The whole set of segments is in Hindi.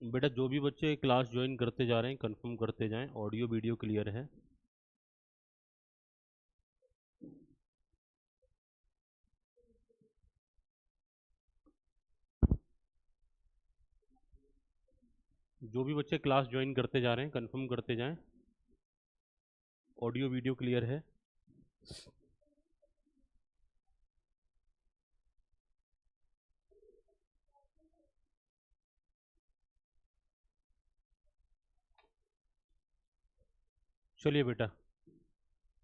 बेटा जो भी बच्चे क्लास ज्वाइन करते जा रहे हैं कंफर्म करते जाएं, ऑडियो वीडियो क्लियर है। जो भी बच्चे क्लास ज्वाइन करते जा रहे हैं कंफर्म करते जाएं, ऑडियो वीडियो क्लियर है। चलिए बेटा,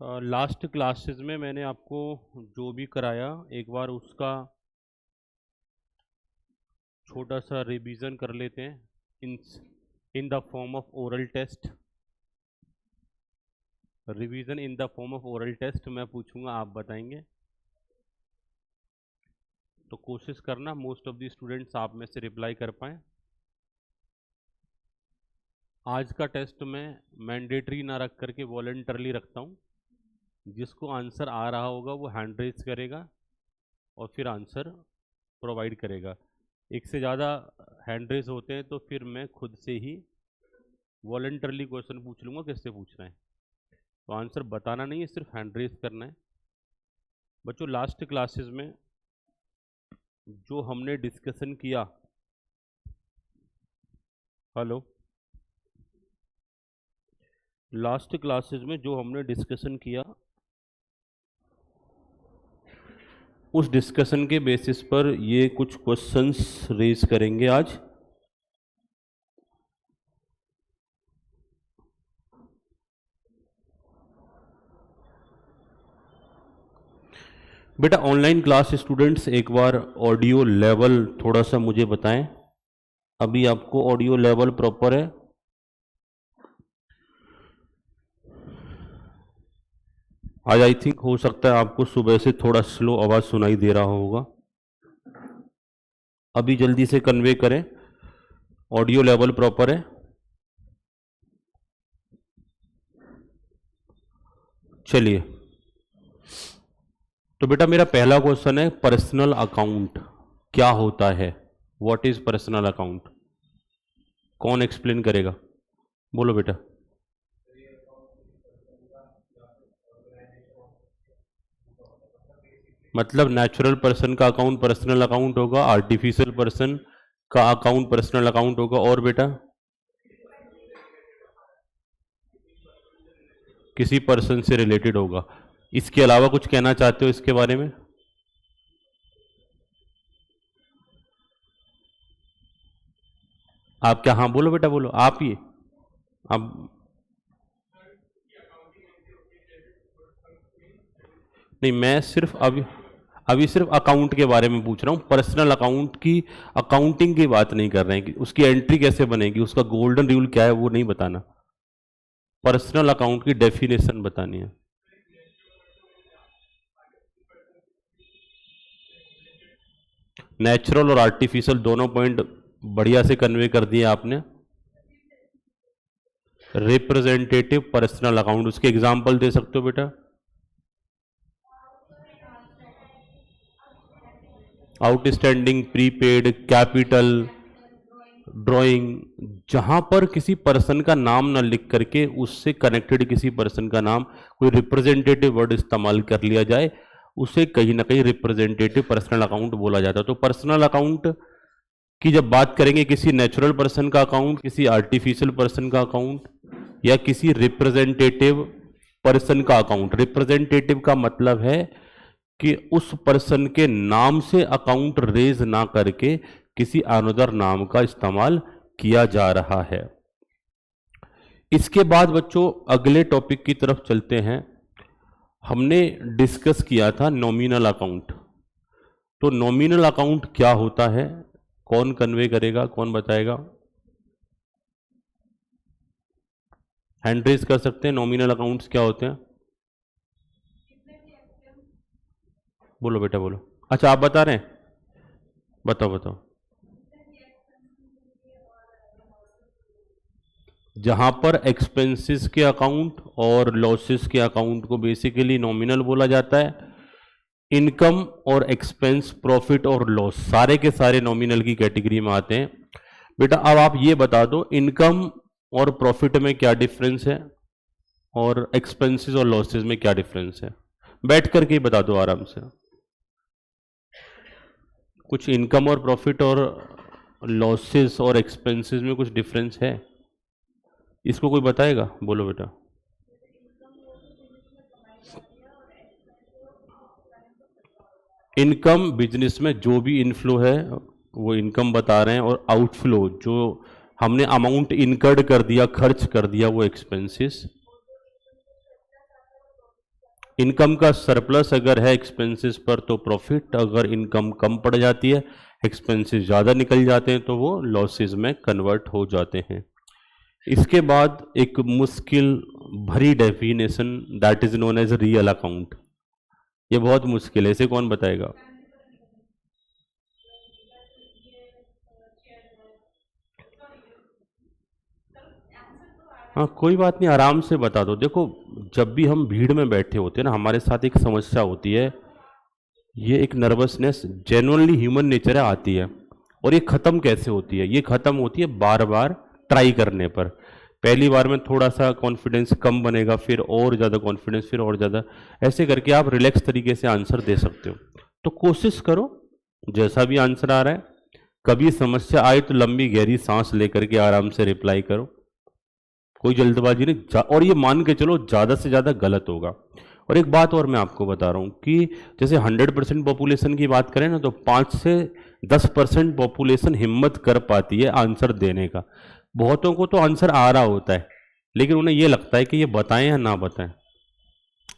लास्ट क्लासेस में मैंने आपको जो भी कराया एक बार उसका छोटा सा रिवीजन कर लेते हैं in the form of oral test. Revision in the form of oral test मैं पूछूंगा, आप बताएंगे। तो कोशिश करना मोस्ट ऑफ द स्टूडेंट्स आप में से रिप्लाई कर पाएँ। आज का टेस्ट मैं मैंडेटरी ना रख करके वॉलंटरली रखता हूँ। जिसको आंसर आ रहा होगा वो हैंड रेज करेगा और फिर आंसर प्रोवाइड करेगा। एक से ज़्यादा हैंड रेज होते हैं तो फिर मैं खुद से ही वॉलंटरली क्वेश्चन पूछ लूँगा किससे पूछना है। तो आंसर बताना नहीं है, सिर्फ हैंड रेज करना है। बच्चों लास्ट क्लासेस में जो हमने डिस्कशन किया, हेलो, लास्ट क्लासेस में जो हमने डिस्कशन किया उस डिस्कशन के बेसिस पर ये कुछ क्वेश्चंस रेज करेंगे आज। बेटा ऑनलाइन क्लास स्टूडेंट्स एक बार ऑडियो लेवल थोड़ा सा मुझे बताएं। अभी आपको ऑडियो लेवल प्रॉपर है? आज आई थिंक हो सकता है आपको सुबह से थोड़ा स्लो आवाज सुनाई दे रहा होगा। अभी जल्दी से कन्वे करें, ऑडियो लेवल प्रॉपर है? चलिए, तो बेटा मेरा पहला क्वेश्चन है पर्सनल अकाउंट क्या होता है? What is personal account? कौन एक्सप्लेन करेगा? बोलो बेटा। मतलब नेचुरल पर्सन का अकाउंट पर्सनल अकाउंट होगा, आर्टिफिशियल पर्सन का अकाउंट पर्सनल अकाउंट होगा, और बेटा किसी पर्सन से रिलेटेड होगा। इसके अलावा कुछ कहना चाहते हो इसके बारे में? आप क्या, हाँ बोलो बेटा बोलो, आप ही अब नहीं, मैं सिर्फ अभी सिर्फ अकाउंट के बारे में पूछ रहा हूँ। पर्सनल अकाउंट की अकाउंटिंग की बात नहीं कर रहे हैं कि उसकी एंट्री कैसे बनेगी, उसका गोल्डन रूल क्या है वो नहीं बताना। पर्सनल अकाउंट की डेफिनेशन बतानी है। नेचुरल और आर्टिफिशियल दोनों पॉइंट बढ़िया से कन्वे कर दिए आपने। रिप्रेजेंटेटिव पर्सनल अकाउंट, उसके एग्जांपल दे सकते हो बेटा? Outstanding, prepaid, capital, drawing. जहां पर किसी पर्सन का नाम ना लिख करके उससे कनेक्टेड किसी पर्सन का नाम, कोई रिप्रेजेंटेटिव वर्ड इस्तेमाल कर लिया जाए, उसे कहीं ना कहीं रिप्रेजेंटेटिव पर्सनल अकाउंट बोला जाता है। तो पर्सनल अकाउंट की जब बात करेंगे, किसी नेचुरल पर्सन का अकाउंट, किसी आर्टिफिशियल पर्सन का अकाउंट, या किसी रिप्रेजेंटेटिव पर्सन का अकाउंट। रिप्रेजेंटेटिव का मतलब है कि उस पर्सन के नाम से अकाउंट रेज ना करके किसी अनदर नाम का इस्तेमाल किया जा रहा है। इसके बाद बच्चों अगले टॉपिक की तरफ चलते हैं। हमने डिस्कस किया था नॉमिनल अकाउंट। तो नॉमिनल अकाउंट क्या होता है, कौन कन्वे करेगा, कौन बताएगा? हैंड रेज कर सकते हैं। नॉमिनल अकाउंट्स क्या होते हैं? बोलो बेटा बोलो। अच्छा आप बता रहे हैं, बताओ बताओ। जहां पर एक्सपेंसेस के अकाउंट और लॉसेस के अकाउंट को बेसिकली नॉमिनल बोला जाता है। इनकम और एक्सपेंस, प्रॉफिट और लॉस सारे के सारे नॉमिनल की कैटेगरी में आते हैं। बेटा अब आप ये बता दो इनकम और प्रॉफिट में क्या डिफरेंस है और एक्सपेंसेस और लॉसेस में क्या डिफरेंस है, बैठ करके ही बता दो आराम से। कुछ इनकम और प्रॉफिट और लॉसेस और एक्सपेंसेस में कुछ डिफरेंस है, इसको कोई बताएगा? बोलो बेटा। इनकम बिजनेस में जो भी इनफ्लो है वो इनकम बता रहे हैं, और आउटफ्लो जो हमने अमाउंट इनकर्ड कर दिया, खर्च कर दिया, वो एक्सपेंसेस। इनकम का सरप्लस अगर है एक्सपेंसेस पर तो प्रॉफिट, अगर इनकम कम पड़ जाती है, एक्सपेंसेस ज़्यादा निकल जाते हैं, तो वो लॉसेस में कन्वर्ट हो जाते हैं। इसके बाद एक मुश्किल भरी definition, that is known as real account. ये बहुत मुश्किल है, इसे कौन बताएगा? हाँ कोई बात नहीं, आराम से बता दो। देखो, जब भी हम भीड़ में बैठे होते हैं ना, हमारे साथ एक समस्या होती है, ये एक नर्वसनेस जेन्युइनली ह्यूमन नेचर है, आती है। और ये ख़त्म कैसे होती है? ये ख़त्म होती है बार बार ट्राई करने पर। पहली बार में थोड़ा सा कॉन्फिडेंस कम बनेगा, फिर और ज़्यादा कॉन्फिडेंस, फिर और ज़्यादा, ऐसे करके आप रिलैक्स तरीके से आंसर दे सकते हो। तो कोशिश करो, जैसा भी आंसर आ रहा है, कभी समस्या आए तो लंबी गहरी सांस लेकर के आराम से रिप्लाई करो, कोई जल्दबाजी नहीं। और ये मान के चलो ज़्यादा से ज़्यादा गलत होगा। और एक बात और मैं आपको बता रहा हूँ कि जैसे 100% पॉपुलेशन की बात करें ना, तो 5 से 10% पॉपुलेशन हिम्मत कर पाती है आंसर देने का। बहुतों को तो आंसर आ रहा होता है, लेकिन उन्हें ये लगता है कि ये बताएं या ना बताएं।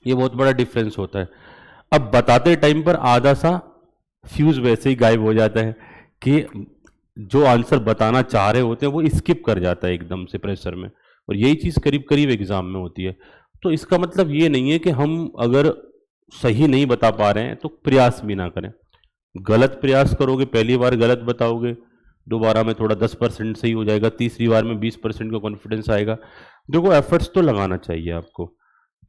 ये बहुत बड़ा डिफरेंस होता है। अब बताते टाइम पर आधा सा फ्यूज वैसे ही गायब हो जाता है कि जो आंसर बताना चाह रहे होते हैं वो स्किप कर जाता है एकदम से प्रेशर में। और यही चीज़ करीब करीब एग्जाम में होती है। तो इसका मतलब ये नहीं है कि हम अगर सही नहीं बता पा रहे हैं तो प्रयास भी ना करें। गलत प्रयास करोगे, पहली बार गलत बताओगे, दोबारा में थोड़ा 10% सही हो जाएगा, तीसरी बार में 20% का कॉन्फिडेंस आएगा। देखो, एफर्ट्स तो लगाना चाहिए आपको,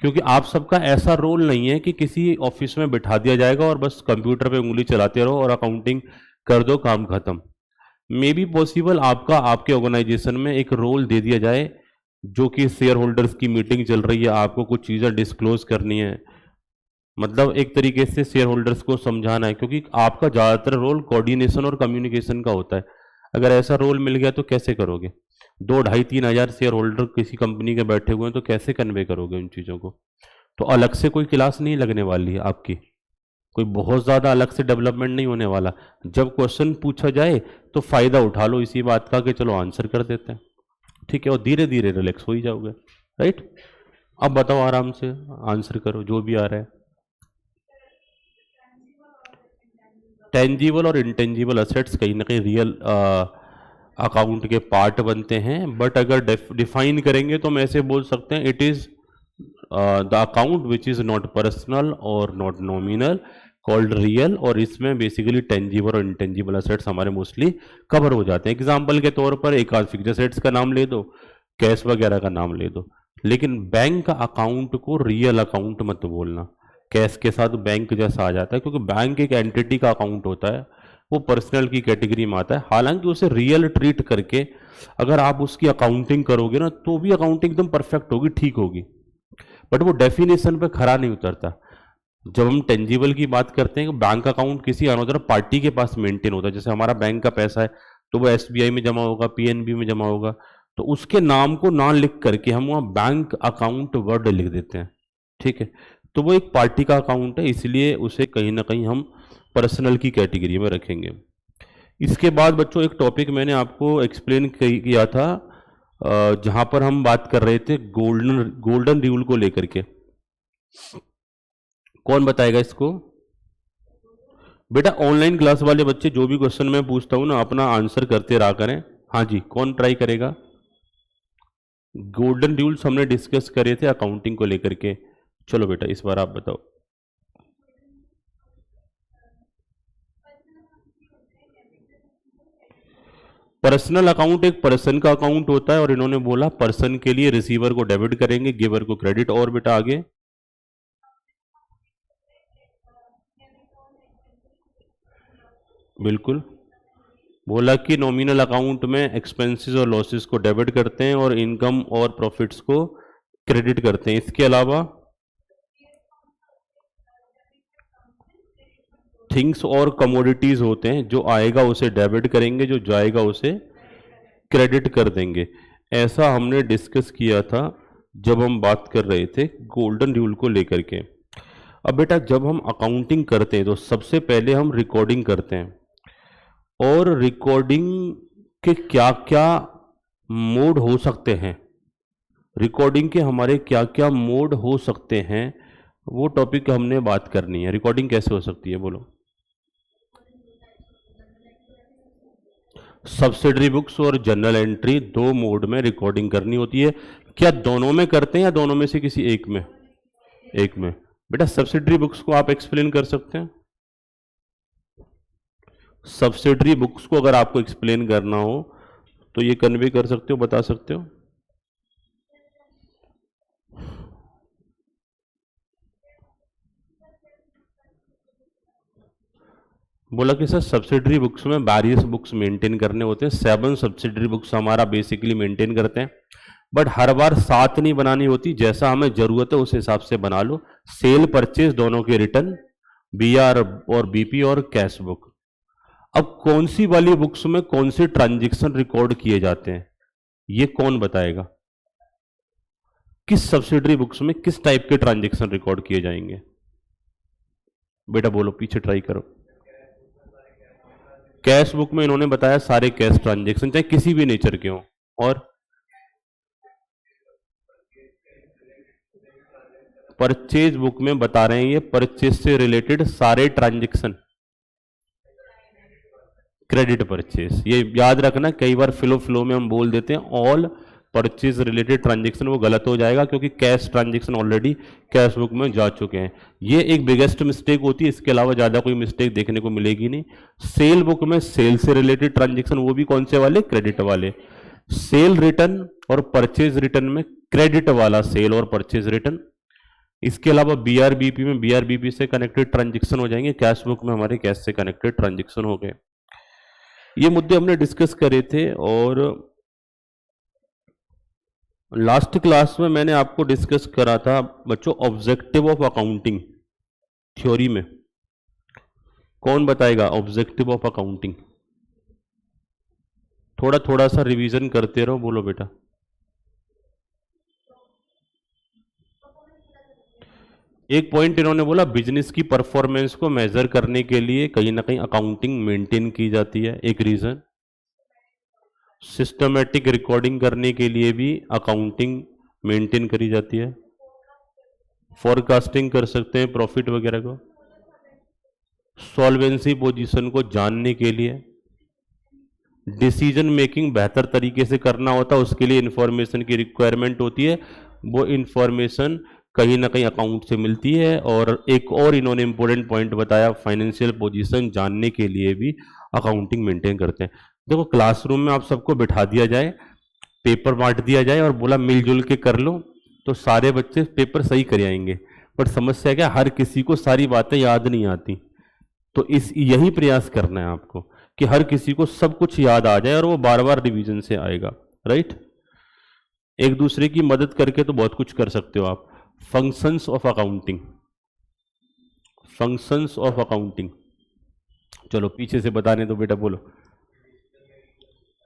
क्योंकि आप सबका ऐसा रोल नहीं है कि किसी ऑफिस में बिठा दिया जाएगा और बस कंप्यूटर पे उंगली चलाते रहो और अकाउंटिंग कर दो, काम खत्म। मे बी पॉसिबल आपका आपके ऑर्गेनाइजेशन में एक रोल दे दिया जाए, जो कि शेयर होल्डर्स की मीटिंग चल रही है, आपको कुछ चीज़ें डिस्क्लोज करनी है, मतलब एक तरीके से शेयर होल्डर्स को समझाना है, क्योंकि आपका ज़्यादातर रोल कोऑर्डिनेशन और कम्युनिकेशन का होता है। अगर ऐसा रोल मिल गया तो कैसे करोगे? 2 2,5 3 हज़ार शेयर होल्डर किसी कंपनी के बैठे हुए हैं, तो कैसे कन्वे करोगे उन चीज़ों को? तो अलग से कोई क्लास नहीं लगने वाली है आपकी, कोई बहुत ज़्यादा अलग से डेवलपमेंट नहीं होने वाला। जब क्वेश्चन पूछा जाए तो फ़ायदा उठा लो इसी बात का कि चलो आंसर कर देते हैं, ठीक है, और धीरे धीरे रिलैक्स हो ही जाओगे। राइट, अब बताओ आराम से आंसर करो जो भी आ रहा है। टेंजिबल और इंटेंजिबल असेट्स कहीं ना कहीं रियल अकाउंट के पार्ट बनते हैं, बट अगर डिफाइन करेंगे तो हम ऐसे बोल सकते हैं, it is the account which is not personal और नॉट नॉमिनल कॉल्ड रियल। और इसमें बेसिकली टेंजिबल और इंटेंजिबल असेट्स हमारे मोस्टली कवर हो जाते हैं। एग्जाम्पल के तौर पर एक आध फिक्स्ड असेट्स का नाम ले दो, कैश वगैरह का नाम ले दो, लेकिन बैंक का अकाउंट को रियल अकाउंट मत बोलना। कैश के साथ बैंक जैसा आ जाता है, क्योंकि बैंक एक एंटिटी का अकाउंट होता है, वो पर्सनल की कैटेगरी में आता है। हालांकि उसे रियल ट्रीट करके अगर आप उसकी अकाउंटिंग करोगे ना, तो भी अकाउंटिंग एकदम परफेक्ट होगी, ठीक होगी, बट वो डेफिनेशन पे खरा नहीं उतरता। जब हम टेंजिबल की बात करते हैं, बैंक अकाउंट किसी अनदर पार्टी के पास मेंटेन होता है, जैसे हमारा बैंक का पैसा है तो वो एसबीआई में जमा होगा, पीएनबी में जमा होगा, तो उसके नाम को ना लिख करके हम वहाँ बैंक अकाउंट वर्ड लिख देते हैं, ठीक है। तो वो एक पार्टी का अकाउंट है, इसलिए उसे कहीं ना कहीं हम पर्सनल की कैटेगरी में रखेंगे। इसके बाद बच्चों एक टॉपिक मैंने आपको एक्सप्लेन किया था, जहां पर हम बात कर रहे थे गोल्डन गोल्डन रूल को लेकर के। कौन बताएगा इसको? बेटा ऑनलाइन क्लास वाले बच्चे जो भी क्वेश्चन मैं पूछता हूँ ना, अपना आंसर करते रहा करें। हाँ जी, कौन ट्राई करेगा? गोल्डन रूल्स हमने डिस्कस करे थे अकाउंटिंग को लेकर के। चलो बेटा इस बार आप बताओ। पर्सनल अकाउंट एक पर्सन का अकाउंट होता है, और इन्होंने बोला पर्सन के लिए रिसीवर को डेबिट करेंगे, गिवर को क्रेडिट। और बेटा आगे? बिल्कुल। बोला कि नॉमिनल अकाउंट में एक्सपेंसेस और लॉसेस को डेबिट करते हैं और इनकम और प्रॉफिट्स को क्रेडिट करते हैं। इसके अलावा थिंग्स और कमोडिटीज होते हैं, जो आएगा उसे डेबिट करेंगे, जो जाएगा उसे क्रेडिट कर देंगे। ऐसा हमने डिस्कस किया था जब हम बात कर रहे थे गोल्डन रूल को लेकर के। अब बेटा जब हम अकाउंटिंग करते हैं तो सबसे पहले हम रिकॉर्डिंग करते हैं, और रिकॉर्डिंग के क्या क्या मोड हो सकते हैं, रिकॉर्डिंग के हमारे क्या क्या मोड हो सकते हैं, वो टॉपिक हमने बात करनी है। रिकॉर्डिंग कैसे हो सकती है बोलो? सब्सिडरी बुक्स और जनरल एंट्री, दो मोड में रिकॉर्डिंग करनी होती है। क्या दोनों में करते हैं या दोनों में से किसी एक में? एक में। बेटा सब्सिडरी बुक्स को आप एक्सप्लेन कर सकते हैं? सब्सिडरी बुक्स को अगर आपको एक्सप्लेन करना हो तो ये कन्वे कर सकते हो, बता सकते हो? बोला कि सर सब्सिडरी बुक्स में वेरियस बुक्स मेंटेन करने होते हैं। 7 सब्सिडरी बुक्स हमारा बेसिकली मेंटेन करते हैं, बट हर बार 7 नहीं बनानी होती, जैसा हमें जरूरत है उस हिसाब से बना लो। सेल परचेज दोनों के रिटर्न, बीआर और बीपी और कैश बुक। अब कौन सी वाली बुक्स में कौन से ट्रांजैक्शन रिकॉर्ड किए जाते हैं ये कौन बताएगा? किस सब्सिडरी बुक्स में किस टाइप के ट्रांजैक्शन रिकॉर्ड किए जाएंगे? बेटा बोलो, पीछे ट्राई करो। कैश बुक में इन्होंने बताया सारे कैश ट्रांजैक्शन, चाहे किसी भी नेचर के हों। और परचेज बुक में बता रहे हैं ये परचेज से रिलेटेड सारे ट्रांजैक्शन, क्रेडिट परचेज। ये याद रखना, कई बार फ्लो में हम बोल देते हैं ऑल परचेज रिलेटेड ट्रांजैक्शन, वो गलत हो जाएगा क्योंकि cash transaction already cash book में जा चुके हैं। ये एक बिगेस्ट मिस्टेक होती है, इसके अलावा ज्यादा कोई मिस्टेक देखने को मिलेगी नहीं। सेल बुक में सेल से रिलेटेड ट्रांजैक्शन, वो भी कौन से वाले? क्रेडिट वाले। सेल रिटर्न और परचेज रिटर्न में क्रेडिट वाला सेल और परचेज रिटर्न। इसके अलावा बीआरबीपी में बीआरबीपी से कनेक्टेड ट्रांजैक्शन हो जाएंगे, कैश बुक में हमारे कैश से कनेक्टेड ट्रांजैक्शन हो गए। ये मुद्दे हमने डिस्कस करे थे, और लास्ट क्लास में मैंने आपको डिस्कस करा था बच्चों ऑब्जेक्टिव ऑफ अकाउंटिंग थ्योरी में। कौन बताएगा ऑब्जेक्टिव ऑफ अकाउंटिंग? थोड़ा थोड़ा सा रिवीजन करते रहो, बोलो बेटा। एक पॉइंट इन्होंने बोला बिजनेस की परफॉर्मेंस को मेजर करने के लिए कहीं ना कहीं अकाउंटिंग मेंटेन की जाती है, एक रीजन। सिस्टमेटिक रिकॉर्डिंग करने के लिए भी अकाउंटिंग मेंटेन करी जाती है। फॉरकास्टिंग कर सकते हैं प्रॉफिट वगैरह को। सॉल्वेंसी पोजीशन को जानने के लिए। डिसीजन मेकिंग बेहतर तरीके से करना होता है, उसके लिए इंफॉर्मेशन की रिक्वायरमेंट होती है, वो इंफॉर्मेशन कहीं ना कहीं अकाउंट से मिलती है। और एक और इन्होंने इंपॉर्टेंट पॉइंट बताया, फाइनेंशियल पोजीशन जानने के लिए भी अकाउंटिंग मेंटेन करते हैं। देखो क्लासरूम में आप सबको बिठा दिया जाए, पेपर बांट दिया जाए और बोला मिलजुल के कर लो, तो सारे बच्चे पेपर सही कर आएंगे। पर समस्या क्या, हर किसी को सारी बातें याद नहीं आती। तो यही प्रयास करना है आपको कि हर किसी को सब कुछ याद आ जाए और वो बार बार रिवीजन से आएगा, राइट। एक दूसरे की मदद करके तो बहुत कुछ कर सकते हो आप। Functions of accounting, functions of accounting, चलो पीछे से बताने दो बेटा, बोलो।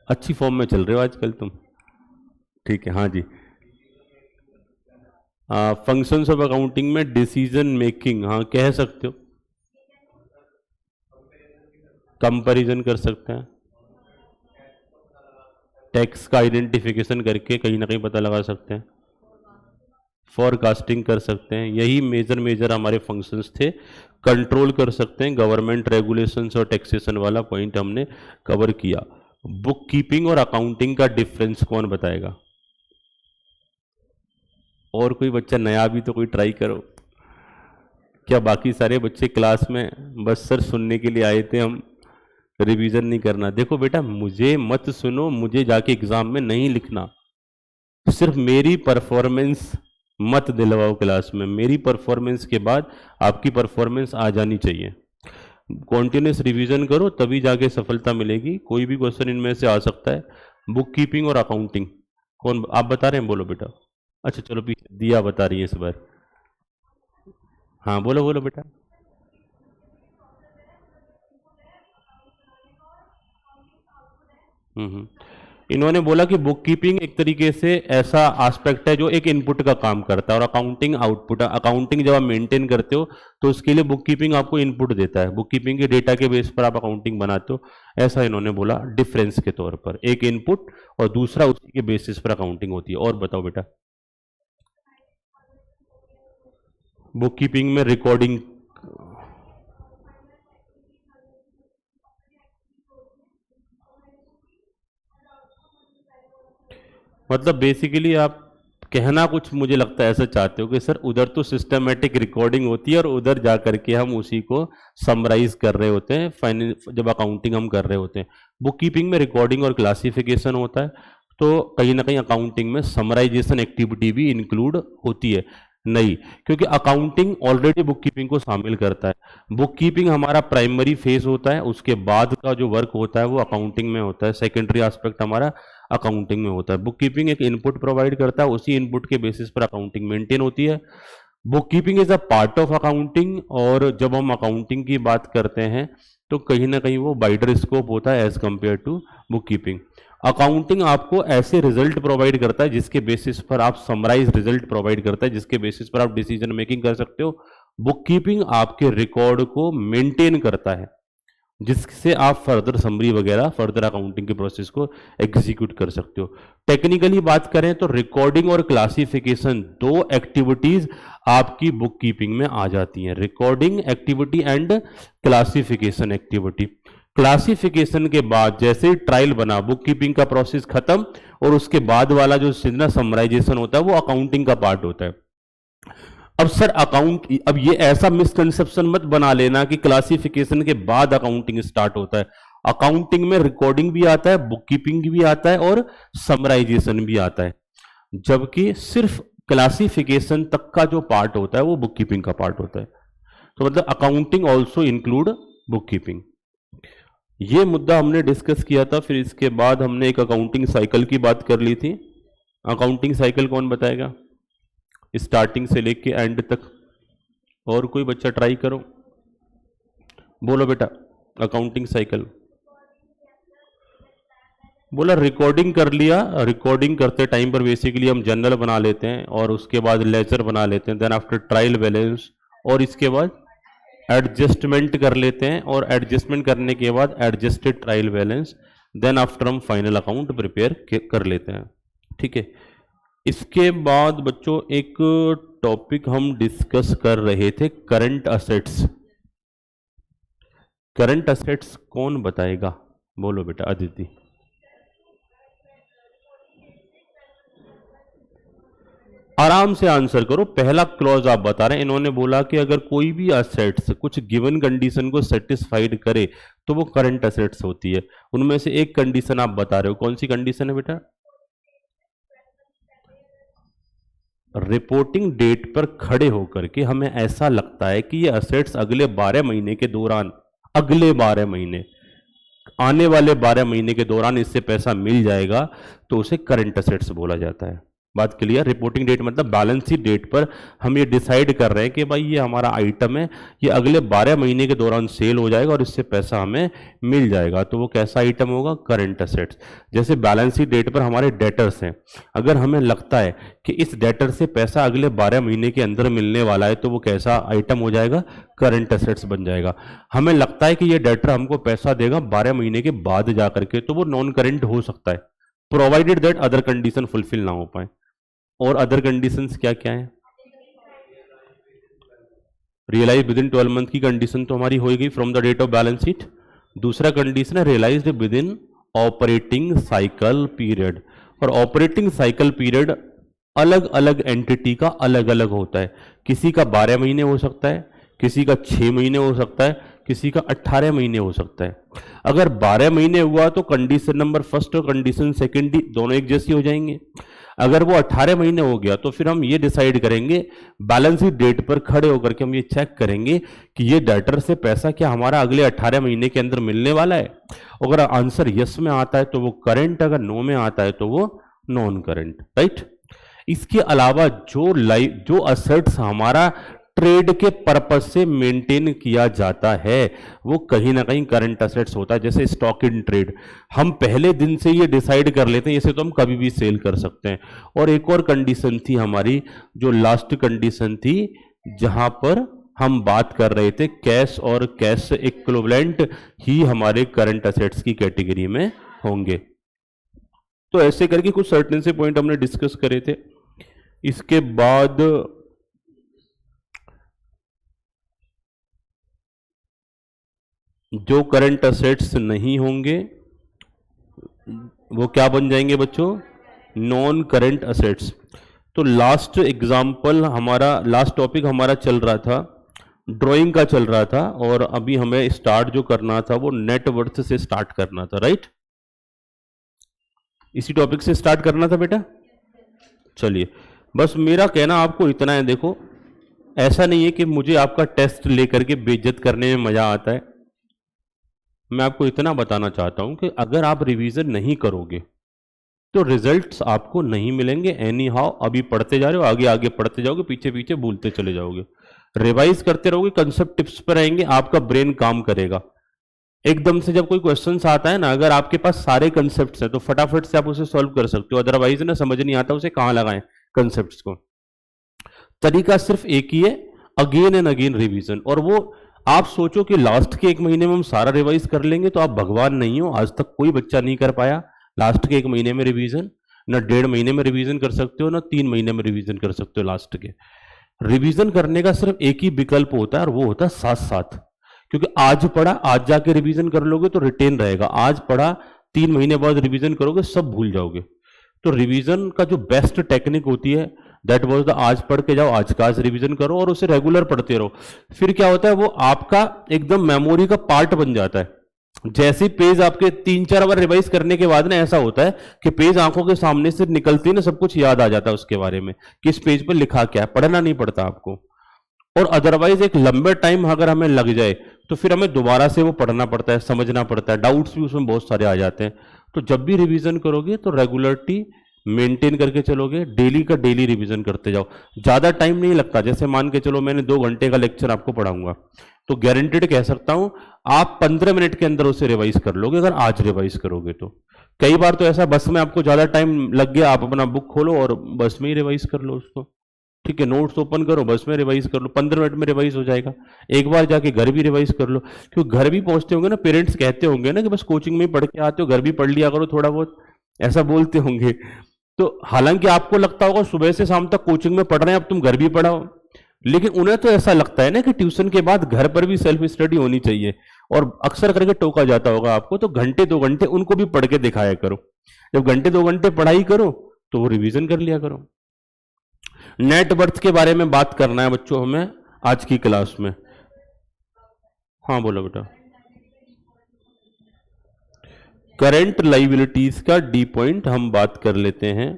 अच्छी फॉर्म में चल रहे हो आजकल तुम, ठीक है, हाँ जी। फंक्शंस ऑफ अकाउंटिंग में डिसीजन मेकिंग, हाँ कह सकते हो, कंपैरिजन कर सकते हैं, टैक्स का आइडेंटिफिकेशन करके कहीं ना कहीं पता लगा सकते हैं, फॉरकास्टिंग कर सकते हैं। यही मेजर हमारे फंक्शंस थे। कंट्रोल कर सकते हैं, गवर्नमेंट रेगुलेशंस और टैक्सेशन वाला पॉइंट हमने कवर किया। बुक कीपिंग और अकाउंटिंग का डिफरेंस कौन बताएगा? और कोई बच्चा नया भी तो कोई ट्राई करो। क्या बाकी सारे बच्चे क्लास में बस सर सुनने के लिए आए थे, हम रिवीजन नहीं करना? देखो बेटा, मुझे मत सुनो, मुझे जाके एग्जाम में नहीं लिखना। सिर्फ मेरी परफॉर्मेंस मत दिलवाओ क्लास में, मेरी परफॉर्मेंस के बाद आपकी परफॉर्मेंस आ जानी चाहिए। कॉन्टिन्यूस रिवीजन करो तभी जाके सफलता मिलेगी। कोई भी क्वेश्चन इनमें से आ सकता है। बुक कीपिंग और अकाउंटिंग, कौन आप बता रहे हैं? बोलो बेटा। अच्छा चलो, पीछे दिया बता रही है इस बार। हाँ बोलो बोलो बेटा। इन्होंने बोला कि बुक कीपिंग एक तरीके से ऐसा एस्पेक्ट है जो एक इनपुट का काम करता है और अकाउंटिंग आउटपुट है। अकाउंटिंग जब आप मेंटेन करते हो तो उसके लिए बुक कीपिंग आपको इनपुट देता है, बुक कीपिंग के डेटा के बेस पर आप अकाउंटिंग बनाते हो। ऐसा इन्होंने बोला डिफरेंस के तौर पर, एक इनपुट और दूसरा उसी के बेसिस पर अकाउंटिंग होती है। और बताओ बेटा। बुक कीपिंग में रिकॉर्डिंग, मतलब बेसिकली आप कहना कुछ मुझे लगता है ऐसा चाहते हो कि सर उधर तो सिस्टमेटिक रिकॉर्डिंग होती है और उधर जा करके हम उसी को समराइज कर रहे होते हैं फाइनेंस, जब अकाउंटिंग हम कर रहे होते हैं। बुक कीपिंग में रिकॉर्डिंग और क्लासिफिकेशन होता है, तो कहीं ना कहीं अकाउंटिंग में समराइजेशन एक्टिविटी भी इंक्लूड होती है। नहीं, क्योंकि अकाउंटिंग ऑलरेडी बुक कीपिंग को शामिल करता है। बुक कीपिंग हमारा प्राइमरी फेज होता है, उसके बाद का जो वर्क होता है वो अकाउंटिंग में होता है। सेकेंडरी एस्पेक्ट हमारा अकाउंटिंग में होता है। बुक कीपिंग एक इनपुट प्रोवाइड करता है, उसी इनपुट के बेसिस पर अकाउंटिंग मेंटेन होती है। Book keeping is a part of accounting, और जब हम अकाउंटिंग की बात करते हैं तो कहीं ना कहीं वो वाइडर स्कोप होता है as compare to book keeping. Accounting आपको ऐसे रिजल्ट प्रोवाइड करता है जिसके बेसिस पर आप समराइज रिजल्ट प्रोवाइड करता है, जिसके बेसिस पर आप डिसीजन मेकिंग कर सकते हो। बुक कीपिंग आपके रिकॉर्ड को मेंटेन करता है, जिससे आप फर्दर समरी वगैरह फर्दर अकाउंटिंग के प्रोसेस को एग्जीक्यूट कर सकते हो। टेक्निकली बात करें तो रिकॉर्डिंग और क्लासिफिकेशन दो एक्टिविटीज आपकी बुक कीपिंग में आ जाती हैं, recording activity and classification activity. Classification के बाद जैसे ही ट्रायल बना, बुक कीपिंग का प्रोसेस खत्म, और उसके बाद वाला जो समराइजेशन होता है वो अकाउंटिंग का पार्ट होता है। अब सर अब ये ऐसा मिसकंसेप्शन मत बना लेना कि क्लासिफिकेशन के बाद अकाउंटिंग स्टार्ट होता है। अकाउंटिंग में रिकॉर्डिंग भी आता है, बुक कीपिंग भी आता है और समराइजेशन भी आता है, जबकि सिर्फ क्लासिफिकेशन तक का जो पार्ट होता है वो बुक कीपिंग का पार्ट होता है। तो मतलब accounting also include book keeping. ये मुद्दा हमने डिस्कस किया था। फिर इसके बाद हमने एक अकाउंटिंग साइकिल की बात कर ली थी। अकाउंटिंग साइकिल कौन बताएगा स्टार्टिंग से लेके एंड तक? और कोई बच्चा ट्राई करो, बोलो बेटा। अकाउंटिंग साइकिल बोला, रिकॉर्डिंग कर लिया। रिकॉर्डिंग करते टाइम पर बेसिकली हम जर्नल बना लेते हैं और उसके बाद लेजर बना लेते हैं, देन आफ्टर ट्रायल बैलेंस, और इसके बाद एडजस्टमेंट कर लेते हैं, और एडजस्टमेंट करने के बाद adjusted trial balance, then after हम फाइनल अकाउंट प्रिपेयर कर लेते हैं। ठीक है। इसके बाद बच्चों एक टॉपिक हम डिस्कस कर रहे थे, करंट असेट्स। करंट असेट्स कौन बताएगा? बोलो बेटा अदिति। आराम से आंसर करो। पहला क्लॉज आप बता रहे हैं, इन्होंने बोला कि अगर कोई भी असेट्स कुछ गिवन कंडीशन को सेटिस्फाइड करे तो वो करंट असेट्स होती है। उनमें से एक कंडीशन आप बता रहे हो, कौन सी कंडीशन है बेटा? रिपोर्टिंग डेट पर खड़े होकर के हमें ऐसा लगता है कि ये असेट्स अगले 12 महीने के दौरान, अगले 12 महीने, आने वाले 12 महीने के दौरान इससे पैसा मिल जाएगा, तो उसे करंट असेट्स बोला जाता है। बात क्लियर? रिपोर्टिंग डेट मतलब बैलेंस शीट डेट पर हम ये डिसाइड कर रहे हैं कि भाई ये हमारा आइटम है, ये अगले 12 महीने के दौरान सेल हो जाएगा और इससे पैसा हमें मिल जाएगा, तो वो कैसा आइटम होगा? Current assets. जैसे बैलेंस शीट डेट पर हमारे डेटर्स हैं, अगर हमें लगता है कि इस डेटर से पैसा अगले 12 महीने के अंदर मिलने वाला है, तो वो कैसा आइटम हो जाएगा? करंट असेट्स बन जाएगा। हमें लगता है कि ये डेटर हमको पैसा देगा 12 महीने के बाद जाकर के, तो वो नॉन करंट हो सकता है, provided that other condition fulfil ना हो पाए। और अदर कंडीशंस क्या क्या है? रियलाइज विद इन 12 मंथ की कंडीशन तो हमारी होगी from the date of balance sheet. दूसरा कंडीशन है realised within operating cycle period. और ऑपरेटिंग साइकिल पीरियड अलग अलग एंटिटी का अलग अलग होता है। किसी का 12 महीने हो सकता है, किसी का 6 महीने हो सकता है, किसी का 18 महीने हो सकता है। अगर 12 महीने हुआ तो कंडीशन नंबर फर्स्ट और कंडीशन सेकेंड दोनों एक जैसी हो जाएंगे। अगर वो 18 महीने हो गया तो फिर हम ये डिसाइड करेंगे बैलेंस शीट डेट पर खड़े होकर के, हम ये चेक करेंगे कि ये डेटर से पैसा क्या हमारा अगले 18 महीने के अंदर मिलने वाला है। अगर आंसर यस में आता है तो वो करंट, अगर नो में आता है तो वो नॉन करंट, राइट। इसके अलावा जो असेट्स हमारा ट्रेड के पर्पज से मेंटेन किया जाता है वो कहीं ना कहीं करंट असेट्स होता है। जैसे स्टॉक इन ट्रेड, हम पहले दिन से ये डिसाइड कर लेते हैं इसे तो हम कभी भी सेल कर सकते हैं। और एक और कंडीशन थी हमारी, जो लास्ट कंडीशन थी, जहां पर हम बात कर रहे थे कैश और कैश इक्विवेलेंट ही हमारे करंट असेट्स की कैटेगरी में होंगे। तो ऐसे करके कुछ सर्टेन से पॉइंट हमने डिस्कस करे थे। इसके बाद जो करंट असेट्स नहीं होंगे वो क्या बन जाएंगे बच्चों, नॉन करंट असेट्स। तो लास्ट एग्जाम्पल हमारा, लास्ट टॉपिक हमारा चल रहा था ड्राइंग का चल रहा था, और अभी हमें स्टार्ट जो करना था वो नेटवर्थ से स्टार्ट करना था, राइट। इसी टॉपिक से स्टार्ट करना था बेटा। चलिए, बस मेरा कहना आपको इतना है, देखो ऐसा नहीं है कि मुझे आपका टेस्ट लेकर के बेइज्जत करने में मजा आता है। मैं आपको इतना बताना चाहता हूं कि अगर आप रिवीजन नहीं करोगे तो रिजल्ट्स आपको नहीं मिलेंगे एनी हाउ। अभी पढ़ते जा रहे हो, आगे आगे पढ़ते जाओगे, पीछे पीछे भूलते चले जाओगे। रिवाइज करते रहोगे, कंसेप्ट टिप्स पर रहेंगे, आपका ब्रेन काम करेगा। एकदम से जब कोई क्वेश्चन आता है ना, अगर आपके पास सारे कंसेप्ट्स हैं तो फटाफट से आप उसे सॉल्व कर सकते हो, अदरवाइज ना समझ नहीं आता उसे कहां लगाएं कंसेप्ट्स को। तरीका सिर्फ एक ही है, अगेन एंड अगेन रिवीजन। और वो आप सोचो कि लास्ट के 1 महीने में हम सारा रिवाइज कर लेंगे तो आप भगवान नहीं हो। आज तक कोई बच्चा नहीं कर पाया लास्ट के 1 महीने में रिवीजन। ना 1.5 महीने में रिवीजन कर सकते हो, ना 3 महीने में रिवीजन कर सकते हो। लास्ट के रिवीजन करने का सिर्फ एक ही विकल्प होता है और वो होता है साथ साथ। क्योंकि आज पढ़ा आज जाके रिवीजन कर लोगे तो रिटेन रहेगा, आज पढ़ा 3 महीने बाद रिवीजन करोगे सब भूल जाओगे। तो रिवीजन का जो बेस्ट टेक्निक होती है दैट वाज द आज पढ़ के जाओ, आज का आज रिवीजन करो और उसे रेगुलर पढ़ते रहो। फिर क्या होता है, वो आपका एकदम मेमोरी का पार्ट बन जाता है। जैसे पेज आपके 3-4 बार रिवाइज करने के बाद ना ऐसा होता है कि पेज आंखों के सामने से निकलते ना सब कुछ याद आ जाता है उसके बारे में, किस पेज पर लिखा क्या है, पढ़ना नहीं पड़ता आपको। और अदरवाइज एक लंबे टाइम अगर हमें लग जाए तो फिर हमें दोबारा से वो पढ़ना पड़ता है, समझना पड़ता है, डाउट्स भी उसमें बहुत सारे आ जाते हैं। तो जब भी रिवीजन करोगे तो रेगुलरिटी मेंटेन करके चलोगे, डेली का डेली रिवीजन करते जाओ। ज्यादा टाइम नहीं लगता, जैसे मान के चलो मैंने 2 घंटे का लेक्चर आपको पढ़ाऊंगा तो गारंटेड कह सकता हूं आप 15 मिनट के अंदर उसे रिवाइज कर लोगे अगर आज रिवाइज करोगे तो। कई बार तो ऐसा बस में आपको ज्यादा टाइम लग गया, आप अपना बुक खोलो और बस में ही रिवाइज कर लो उसको, ठीक है। नोट्स ओपन करो, बस में रिवाइज कर लो, 15 मिनट में रिवाइज हो जाएगा। एक बार जाके घर भी रिवाइज कर लो, क्योंकि घर भी पहुंचते होंगे ना, पेरेंट्स कहते होंगे ना कि बस कोचिंग में ही पढ़ के आते हो, घर भी पढ़ लिया करो थोड़ा बहुत, ऐसा बोलते होंगे। तो हालांकि आपको लगता होगा सुबह से शाम तक कोचिंग में पढ़ रहे हैं, अब तुम घर भी पढ़ाओ, लेकिन उन्हें तो ऐसा लगता है ना कि ट्यूशन के बाद घर पर भी सेल्फ स्टडी होनी चाहिए। और अक्सर करके टोका जाता होगा आपको, तो घंटे 2 घंटे उनको भी पढ़ के दिखाया करो। जब घंटे 2 घंटे पढ़ाई करो तो वो रिवीजन कर लिया करो। नेट वर्थ के बारे में बात करना है बच्चों हमें आज की क्लास में। हाँ बोलो बेटा। करंट लाइबिलिटीज का डी पॉइंट हम बात कर लेते हैं।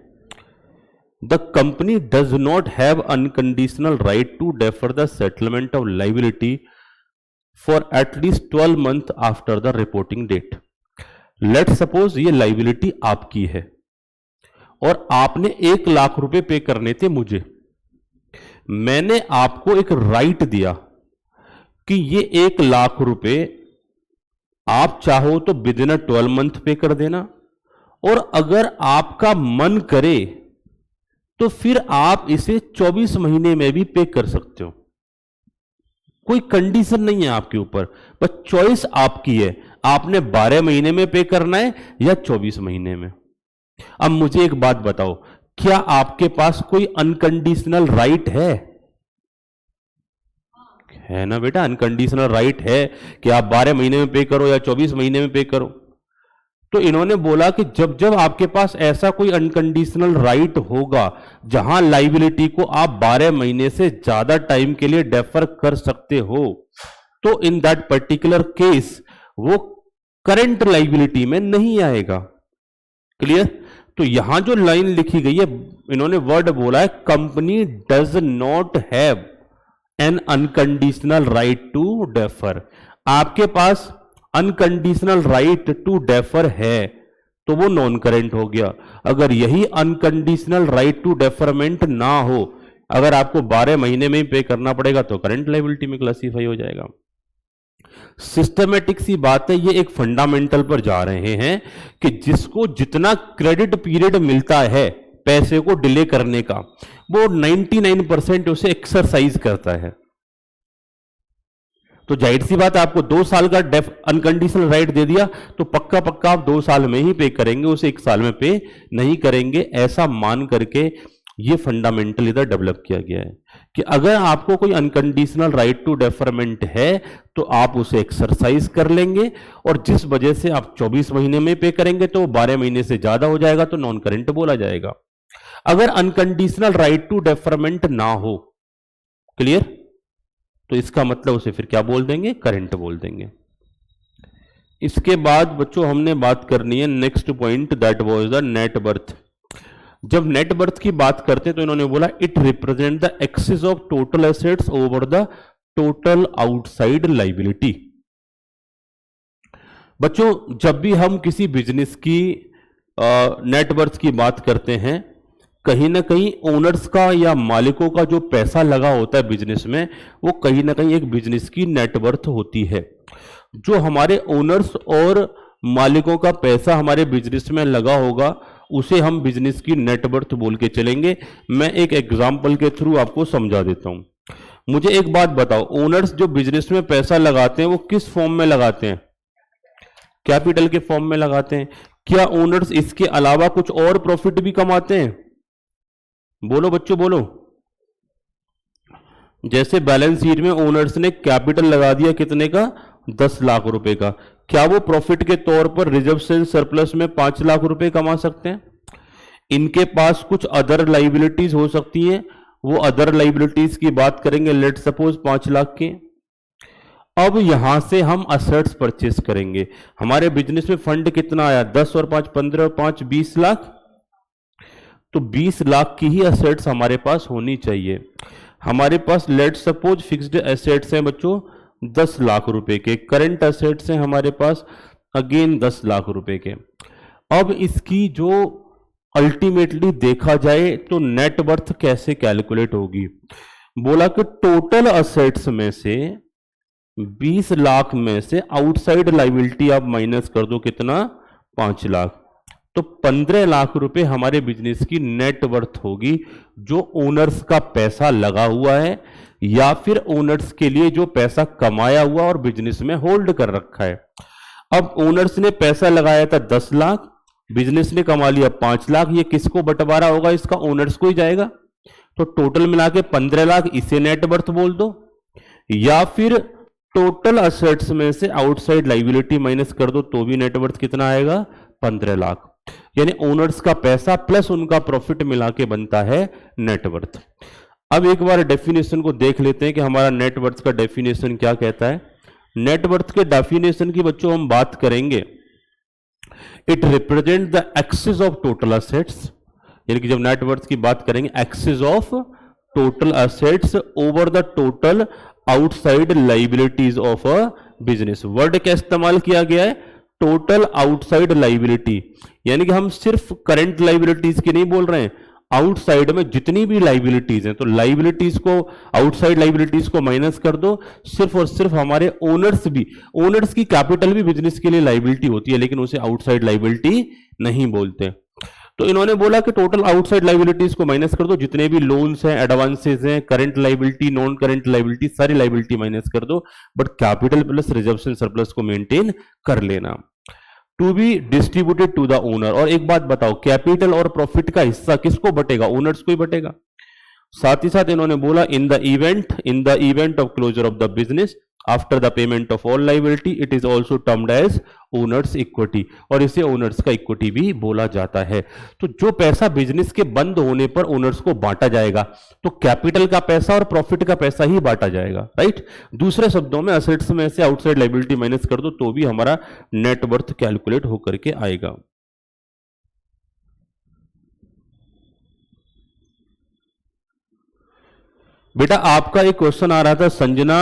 The company does not have unconditional right to defer the settlement of liability for at least 12 month after the reporting date. Let suppose ये लाइबिलिटी आपकी है और आपने 1 लाख रुपए पे करने थे मुझे। मैंने आपको एक राइट दिया कि ये 1 लाख रुपए आप चाहो तो विद इन 12 मंथ पे कर देना, और अगर आपका मन करे तो फिर आप इसे 24 महीने में भी पे कर सकते हो। कोई कंडीशन नहीं है आपके ऊपर, बस चॉइस आपकी है, आपने 12 महीने में पे करना है या 24 महीने में। अब मुझे एक बात बताओ, क्या आपके पास कोई अनकंडीशनल राइट है? है ना बेटा, अनकंडीशनल राइट है कि आप 12 महीने में पे करो या 24 महीने में पे करो। तो इन्होंने बोला कि जब जब आपके पास ऐसा कोई अनकंडीशनल राइट होगा जहां लाइबिलिटी को आप 12 महीने से ज्यादा टाइम के लिए डेफर कर सकते हो, तो इन दैट पर्टिकुलर केस वो करंट लाइबिलिटी में नहीं आएगा। क्लियर? तो यहां जो लाइन लिखी गई है, इन्होंने वर्ड बोला है company does not have an unconditional right to defer. आपके पास अनकंडीशनल राइट टू डेफर है तो वो नॉन करेंट हो गया। अगर यही अनकंडीशनल राइट टू डेफरमेंट ना हो, अगर आपको 12 महीने में ही पे करना पड़ेगा तो करंट लायबिलिटी में क्लासीफाई हो जाएगा। सिस्टमेटिक सी बात है, ये एक फंडामेंटल पर जा रहे हैं कि जिसको जितना क्रेडिट पीरियड मिलता है पैसे को डिले करने का, वो 99% उसे एक्सरसाइज करता है। तो जाहिर सी बात है, आपको 2 साल का अनकंडीशनल राइट दे दिया तो पक्का पक्का आप 2 साल में ही पे करेंगे, उसे 1 साल में पे नहीं करेंगे। ऐसा मान करके ये फंडामेंटल इधर डेवलप किया गया है कि अगर आपको कोई अनकंडीशनल राइट टू डेफरमेंट है तो आप उसे एक्सरसाइज कर लेंगे, और जिस वजह से आप 24 महीने में पे करेंगे तो 12 महीने से ज्यादा हो जाएगा तो नॉन करेंट बोला जाएगा। अगर अनकंडीशनल राइट टू डेफरमेंट ना हो, क्लियर, तो इसका मतलब उसे फिर क्या बोल देंगे, करंट बोल देंगे। इसके बाद बच्चों हमने बात करनी है next point, that was the net worth. जब नेट वर्थ की बात करते हैं तो इन्होंने बोला it represent the excess of total assets over the total outside liability. बच्चों जब भी हम किसी बिजनेस की नेट वर्थ की बात करते हैं, कहीं ना कहीं ओनर्स का या मालिकों का जो पैसा लगा होता है बिजनेस में, वो कहीं ना कहीं एक बिजनेस की नेट वर्थ होती है। जो हमारे ओनर्स और मालिकों का पैसा हमारे बिजनेस में लगा होगा उसे हम बिजनेस की नेट वर्थ बोल के चलेंगे। मैं एक एग्जांपल के थ्रू आपको समझा देता हूं। मुझे एक बात बताओ, ओनर्स जो बिजनेस में पैसा लगाते हैं वो किस फॉर्म में लगाते हैं? कैपिटल के फॉर्म में लगाते हैं। क्या ओनर्स इसके अलावा कुछ और प्रॉफिट भी कमाते हैं? बोलो बच्चों बोलो। जैसे बैलेंस शीट में ओनर्स ने कैपिटल लगा दिया कितने का, 10 लाख रुपए का, क्या वो प्रॉफिट के तौर पर रिजर्व से सरप्लस में 5 लाख रुपए कमा सकते हैं? इनके पास कुछ अदर लाइबिलिटीज हो सकती हैं, वो अदर लाइबिलिटीज की बात करेंगे, लेट सपोज 5 लाख की। अब यहां से हम असेट्स परचेस करेंगे। हमारे बिजनेस में फंड कितना आया, 10 और 5 15 और 5 20 लाख, तो 20 लाख की ही असेट्स हमारे पास होनी चाहिए। हमारे पास लेट सपोज फिक्स्ड एसेट्स हैं बच्चों 10 लाख रुपए के, करंट एसेट्स हैं हमारे पास अगेन 10 लाख रुपए के। अब इसकी जो अल्टीमेटली देखा जाए तो नेट वर्थ कैसे कैलकुलेट होगी, बोला कि टोटल असेट्स में से 20 लाख में से आउटसाइड लायबिलिटी आप माइनस कर दो, कितना, 5 लाख, तो 15 लाख रुपए हमारे बिजनेस की नेट वर्थ होगी, जो ओनर्स का पैसा लगा हुआ है या फिर ओनर्स के लिए जो पैसा कमाया हुआ और बिजनेस में होल्ड कर रखा है। अब ओनर्स ने पैसा लगाया था 10 लाख, बिजनेस ने कमा लिया 5 लाख, ये किसको बंटवारा होगा, इसका ओनर्स को ही जाएगा, तो टोटल मिला के 15 लाख, इसे नेट वर्थ बोल दो। या फिर टोटल असेट्स में से आउटसाइड लायबिलिटी माइनस कर दो तो भी नेट वर्थ कितना आएगा, 15 लाख। यानी ओनर्स का पैसा प्लस उनका प्रॉफिट मिला के बनता है नेट वर्थ। अब एक बार डेफिनेशन को देख लेते हैं कि हमारा नेट वर्थ का डेफिनेशन क्या कहता है। नेट वर्थ के डेफिनेशन की बच्चों हम बात करेंगे, it represent the excess of total assets, यानी कि जब नेट वर्थ की बात करेंगे excess of total assets over the total outside liabilities of a business. Word क्या इस्तेमाल किया गया है, टोटल आउटसाइड लायबिलिटी, यानी कि हम सिर्फ करंट लायबिलिटीज की नहीं बोल रहे हैं, आउटसाइड में जितनी भी लायबिलिटीज हैं, तो लायबिलिटीज को, आउटसाइड लायबिलिटीज को माइनस कर दो, सिर्फ और सिर्फ हमारे ओनर्स भी, ओनर्स की कैपिटल भी बिजनेस के लिए लायबिलिटी होती है लेकिन उसे आउटसाइड लायबिलिटी नहीं बोलते। तो इन्होंने बोला कि टोटल आउटसाइड लायबिलिटीज को माइनस कर दो, जितने भी लोन्स हैं, एडवांसेस हैं, current liability, non current liability, सारी लायबिलिटी माइनस कर दो, but capital plus reserve and surplus को मेंटेन कर लेना। To be distributed to the owner. और एक बात बताओ, कैपिटल और प्रॉफिट का हिस्सा किसको बटेगा, ओनर्स को ही बटेगा। साथ ही साथ इन्होंने बोला in the event of closure of the business after the payment of all liability it is also termed as owners equity, और इसे ओनर्स का इक्विटी भी बोला जाता है। तो जो पैसा बिजनेस के बंद होने पर ओनर्स को बांटा जाएगा, तो कैपिटल का पैसा और प्रॉफिट का पैसा ही बांटा जाएगा, राइट। दूसरे शब्दों में असेट्स में से आउटसाइड लायबिलिटी माइनस कर दो तो भी हमारा नेट वर्थ कैलकुलेट होकर के आएगा। बेटा आपका एक क्वेश्चन आ रहा था संजना,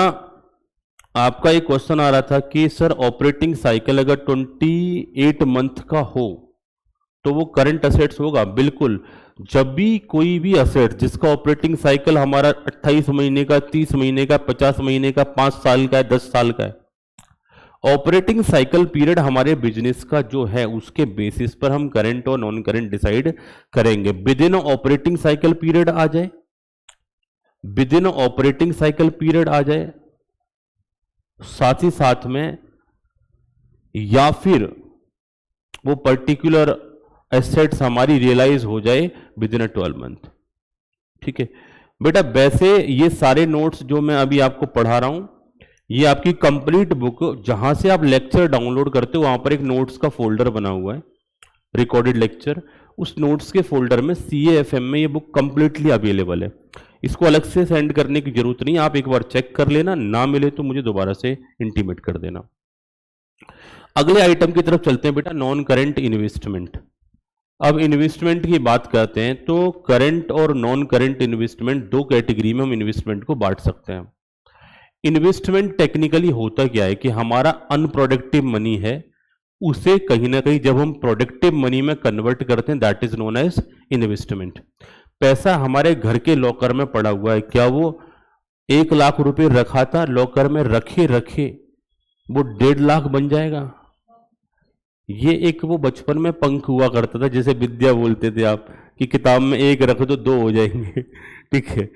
आपका एक क्वेश्चन आ रहा था कि सर ऑपरेटिंग साइकिल अगर 28 मंथ का हो तो वो करंट असेट्स होगा। बिल्कुल, जब भी कोई भी असेट जिसका ऑपरेटिंग साइकिल हमारा 28 महीने का, 30 महीने का, 50 महीने का, 5 साल का है, 10 साल का है, ऑपरेटिंग साइकिल पीरियड हमारे बिजनेस का जो है उसके बेसिस पर हम करंट और नॉन करंट डिसाइड करेंगे। Within operating cycle period आ जाए, within operating cycle period आ जाए, साथ ही साथ में, या फिर वो पर्टिकुलर एसेट्स हमारी रियलाइज हो जाए विद इन 12 मंथ। ठीक है बेटा, वैसे ये सारे नोट्स जो मैं अभी आपको पढ़ा रहा हूं, ये आपकी कंप्लीट बुक, जहां से आप लेक्चर डाउनलोड करते हो वहां पर एक नोट्स का फोल्डर बना हुआ है, रिकॉर्डेड लेक्चर, उस नोट्स के फोल्डर में CAFM में ये बुक कंप्लीटली अवेलेबल है। इसको अलग से सेंड करने की जरूरत नहीं, आप एक बार चेक कर लेना, ना मिले तो मुझे दोबारा से इंटीमेट कर देना। अगले आइटम की तरफ चलते हैं बेटा, नॉन करेंट इन्वेस्टमेंट। अब इन्वेस्टमेंट की बात करते हैं तो करंट और नॉन करंट इन्वेस्टमेंट दो कैटेगरी में हम इन्वेस्टमेंट को बांट सकते हैं। इन्वेस्टमेंट टेक्निकली होता क्या है कि हमारा अनप्रोडक्टिव मनी है, उसे कहीं ना कहीं जब हम प्रोडक्टिव मनी में कन्वर्ट करते हैं, that is known as investment. पैसा हमारे घर के लॉकर में पड़ा हुआ है, क्या वो 1 लाख रुपए रखा था लॉकर में, रखे रखे वो 1.5 लाख बन जाएगा? ये एक वो बचपन में पंख हुआ करता था, जैसे विद्या बोलते थे आप कि किताब में 1 रख दो 2 हो जाएंगे। ठीक है,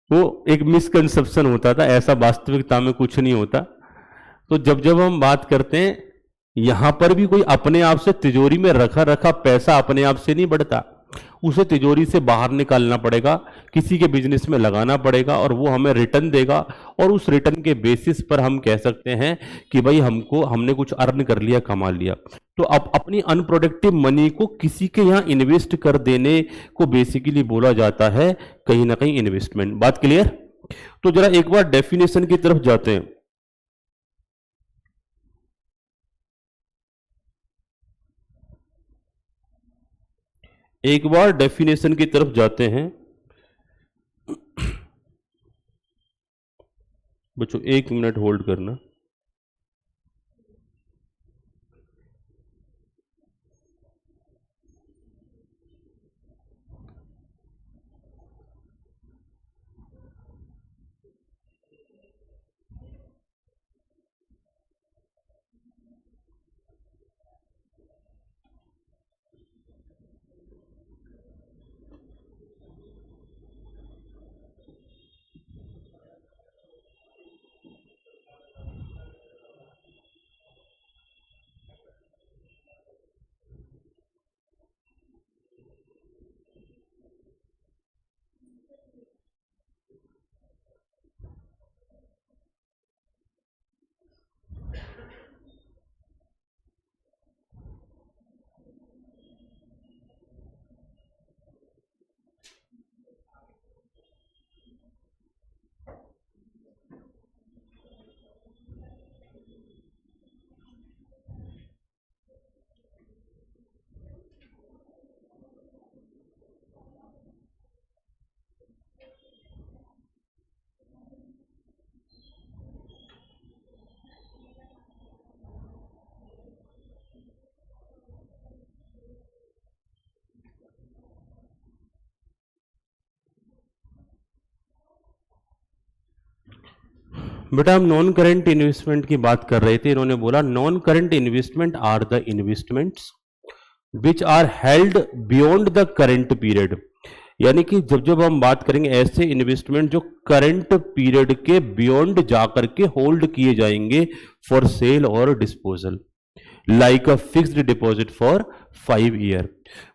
वो एक मिसकंसेप्शन होता था, ऐसा वास्तविकता में कुछ नहीं होता। तो जब जब हम बात करते हैं, यहां पर भी कोई अपने आप से तिजोरी में रखा रखा पैसा अपने आप से नहीं बढ़ता, उसे तिजोरी से बाहर निकालना पड़ेगा, किसी के बिजनेस में लगाना पड़ेगा और वो हमें रिटर्न देगा, और उस रिटर्न के बेसिस पर हम कह सकते हैं कि भाई हमने कुछ अर्न कर लिया, कमा लिया। तो अब अपनी अनप्रोडक्टिव मनी को किसी के यहां इन्वेस्ट कर देने को बेसिकली बोला जाता है कहीं ना कहीं इन्वेस्टमेंट। बात क्लियर? तो जरा एक बार डेफिनेशन की तरफ जाते हैं। एक बार डेफिनेशन की तरफ जाते हैं बच्चों, 1 मिनट होल्ड करना। बेटा हम नॉन करंट इन्वेस्टमेंट की बात कर रहे थे, इन्होंने बोला non current investment are the investments which are held beyond the current period. यानी कि जब जब हम बात करेंगे ऐसे इन्वेस्टमेंट जो करंट पीरियड के बियॉन्ड जाकर के होल्ड किए जाएंगे फॉर सेल और disposal, like a fixed deposit for 5 year.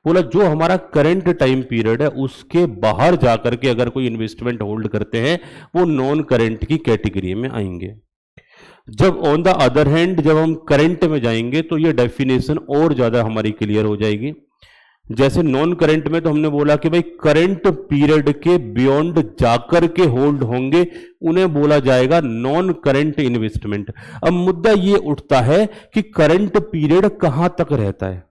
बोला जो हमारा करंट टाइम पीरियड है उसके बाहर जाकर के अगर कोई इन्वेस्टमेंट होल्ड करते हैं वो नॉन करंट की कैटेगरी में आएंगे। जब ऑन द अदर हैंड जब हम करंट में जाएंगे तो ये डेफिनेशन और ज्यादा हमारी क्लियर हो जाएगी। जैसे नॉन करंट में तो हमने बोला कि भाई करंट पीरियड के बियॉन्ड जाकर के होल्ड होंगे, उन्हें बोला जाएगा नॉन करंट इन्वेस्टमेंट। अब मुद्दा ये उठता है कि करंट पीरियड कहां तक रहता है?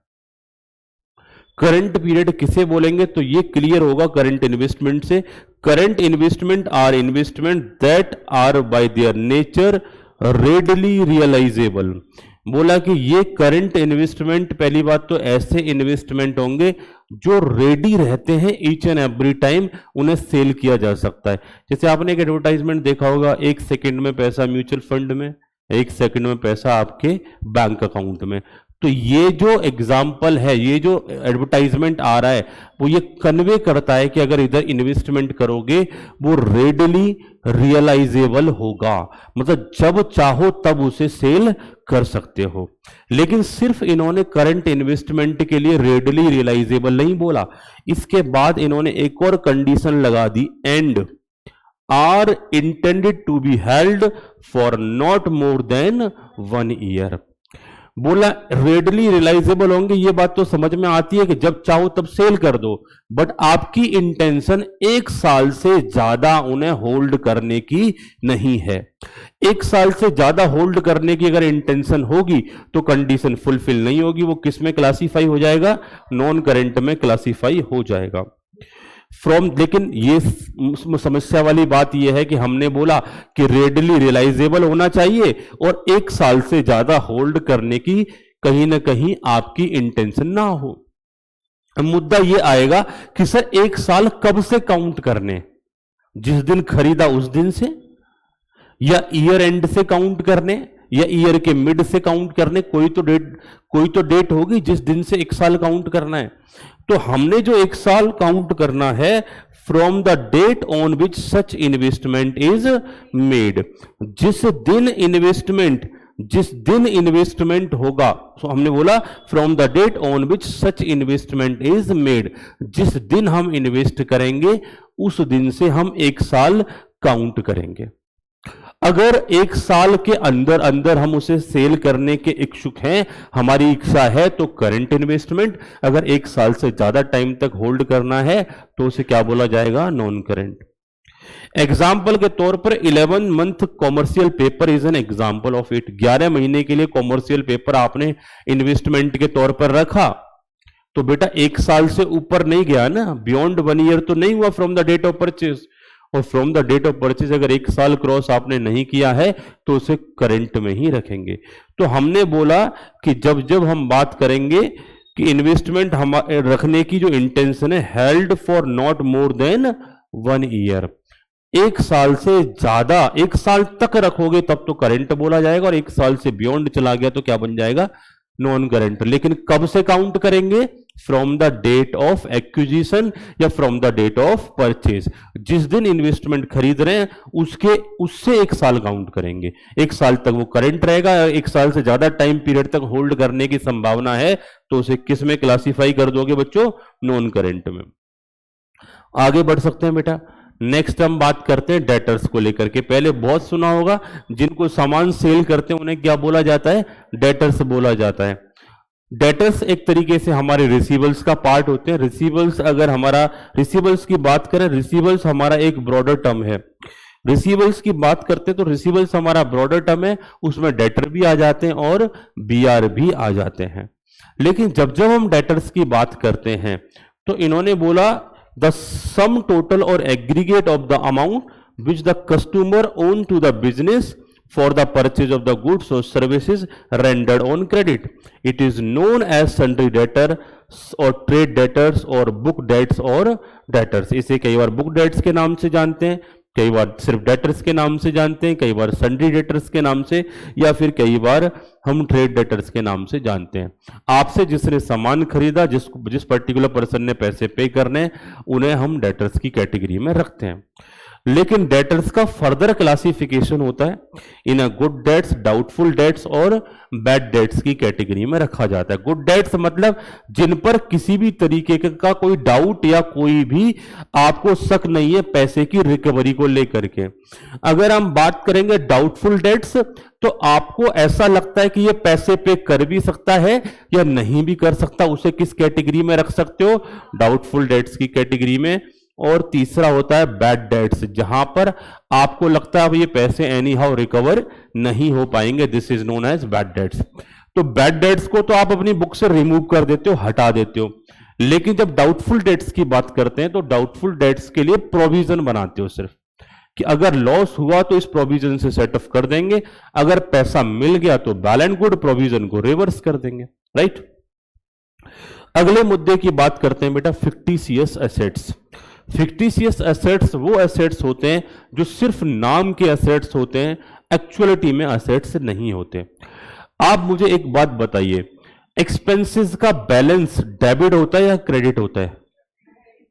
करंट पीरियड किसे बोलेंगे? तो ये क्लियर होगा करंट इन्वेस्टमेंट से। Current investment are investment that are by their nature readily realisable. बोला कि ये करंट इन्वेस्टमेंट, पहली बात तो ऐसे इन्वेस्टमेंट होंगे जो रेडी रहते हैं ईच एंड एवरी टाइम, उन्हें सेल किया जा सकता है। जैसे आपने एक एडवर्टाइजमेंट देखा होगा, 1 सेकंड में पैसा म्यूचुअल फंड में, 1 सेकंड में पैसा आपके बैंक अकाउंट में। तो ये जो एग्जाम्पल है, ये जो एडवर्टाइजमेंट आ रहा है, वो ये कन्वे करता है कि अगर इधर इन्वेस्टमेंट करोगे वो रेडली रियलाइजेबल होगा, मतलब जब चाहो तब उसे सेल कर सकते हो। लेकिन सिर्फ इन्होंने करंट इन्वेस्टमेंट के लिए रेडली रियलाइजेबल नहीं बोला, इसके बाद इन्होंने एक और कंडीशन लगा दी, and are intended to be held for not more than 1 year. बोला रेडली रियलाइजेबल होंगे, ये बात तो समझ में आती है कि जब चाहो तब सेल कर दो, बट आपकी इंटेंशन 1 साल से ज्यादा उन्हें होल्ड करने की नहीं है। 1 साल से ज्यादा होल्ड करने की अगर इंटेंशन होगी तो कंडीशन फुलफिल नहीं होगी, वो किस में क्लासीफाई हो जाएगा? नॉन करंट में क्लासीफाई हो जाएगा। लेकिन ये समस्या वाली बात यह है कि हमने बोला कि रेडली रियलाइजेबल होना चाहिए और 1 साल से ज्यादा होल्ड करने की कहीं ना कहीं आपकी इंटेंशन ना हो। मुद्दा ये आएगा कि सर 1 साल कब से काउंट करने? जिस दिन खरीदा उस दिन से, या ईयर एंड से काउंट करने, या ईयर के मिड से काउंट करने? कोई तो डेट होगी जिस दिन से 1 साल काउंट करना है। तो हमने जो 1 साल काउंट करना है from the date on which such investment is made. जिस दिन इन्वेस्टमेंट होगा, तो हमने बोला from the date on which such investment is made, जिस दिन हम इन्वेस्ट करेंगे उस दिन से हम 1 साल काउंट करेंगे। अगर 1 साल के अंदर अंदर हम उसे सेल करने के इच्छुक हैं, हमारी इच्छा है, तो करंट इन्वेस्टमेंट। अगर 1 साल से ज्यादा टाइम तक होल्ड करना है तो उसे क्या बोला जाएगा? Non current. एग्जाम्पल के तौर पर 11 month commercial paper is an example of it. 11 महीने के लिए कॉमर्शियल पेपर आपने इन्वेस्टमेंट के तौर पर रखा, तो बेटा 1 साल से ऊपर नहीं गया ना, बियॉन्ड 1 ईयर तो नहीं हुआ from the date of purchase. और from the date of purchase अगर 1 साल क्रॉस आपने नहीं किया है तो उसे करंट में ही रखेंगे। तो हमने बोला कि जब जब हम बात करेंगे कि इन्वेस्टमेंट हम रखने की जो इंटेंशन है, held for not more than 1 year, 1 साल से ज्यादा, 1 साल तक रखोगे तब तो करंट बोला जाएगा, और 1 साल से बियॉन्ड चला गया तो क्या बन जाएगा? Non current. लेकिन कब से काउंट करेंगे? From the date of acquisition या from the date of purchase. जिस दिन इन्वेस्टमेंट खरीद रहे हैं उससे 1 साल काउंट करेंगे। 1 साल तक वो करंट रहेगा। 1 साल से ज्यादा टाइम पीरियड तक होल्ड करने की संभावना है तो उसे किस में क्लासीफाई कर दोगे बच्चों? नॉन करंट में। आगे बढ़ सकते हैं बेटा। नेक्स्ट हम बात करते हैं डेटर्स को लेकर के। पहले बहुत सुना होगा, जिनको सामान सेल करते हैं उन्हें क्या बोला जाता है? डेटर्स बोला जाता है। डेटर्स एक तरीके से हमारे रिसीवल्स का पार्ट होते हैं। रिसीवल्स, अगर हमारा रिसीवल्स की बात करें, रिसीवल्स हमारा एक ब्रॉडर टर्म है। रिसीवल्स की बात करते हैं तो रिसीवल्स हमारा ब्रॉडर टर्म है, उसमें डेटर भी आ जाते हैं और बीआर भी आ जाते हैं। लेकिन जब जब हम डेटर्स की बात करते हैं तो इन्होंने बोला द सम टोटल और aggregate of the amount which the customer owe to the business for the purchase of the goods or services rendered on credit. It is known as sundry debtors or trade debtors or book debts or debtors. इसे कई बार book debts के नाम से जानते हैं, कई बार सिर्फ डेटर्स के नाम से जानते हैं, कई बार सन्ड्री डेटर्स के नाम से, या फिर कई बार हम ट्रेड डेटर्स के नाम से जानते हैं। आपसे जिसने सामान खरीदा, जिस पर्टिकुलर पर्सन ने पैसे पे करने, उन्हें हम डेटर्स की कैटेगरी में रखते हैं। लेकिन डेटर्स का फर्दर क्लासिफिकेशन होता है, in good debts, doubtful debts और बैड डेट्स की कैटेगरी में रखा जाता है। गुड डेट्स मतलब जिन पर किसी भी तरीके का कोई डाउट या कोई भी आपको शक नहीं है पैसे की रिकवरी को लेकर के। अगर हम बात करेंगे डाउटफुल डेट्स, तो आपको ऐसा लगता है कि ये पैसे पे कर भी सकता है या नहीं भी कर सकता, उसे किस कैटेगरी में रख सकते हो? डाउटफुल डेट्स की कैटेगरी में। और तीसरा होता है बैड डेट्स, जहां पर आपको लगता है अब ये पैसे एनी हाउ रिकवर नहीं हो पाएंगे, this is known as bad debts. तो बैड डेट्स को तो आप अपनी बुक से रिमूव कर देते हो, हटा देते हो। लेकिन जब डाउटफुल डेट्स की बात करते हैं तो डाउटफुल डेट्स के लिए प्रोविजन बनाते हो सिर्फ कि अगर लॉस हुआ तो इस प्रोविजन से सेट ऑफ कर देंगे, अगर पैसा मिल गया तो बैड एंड गुड प्रोविजन को रिवर्स कर देंगे, राइट। अगले मुद्दे की बात करते हैं बेटा, फिक्टिशियस एसेट्स। फिक्टिशियस एसेट्स वो एसेट्स होते हैं जो सिर्फ नाम के एसेट्स होते हैं, एक्चुअलिटी में एसेट्स नहीं होते। आप मुझे एक बात बताइए, एक्सपेंसेस का बैलेंस डेबिट होता है या क्रेडिट होता है?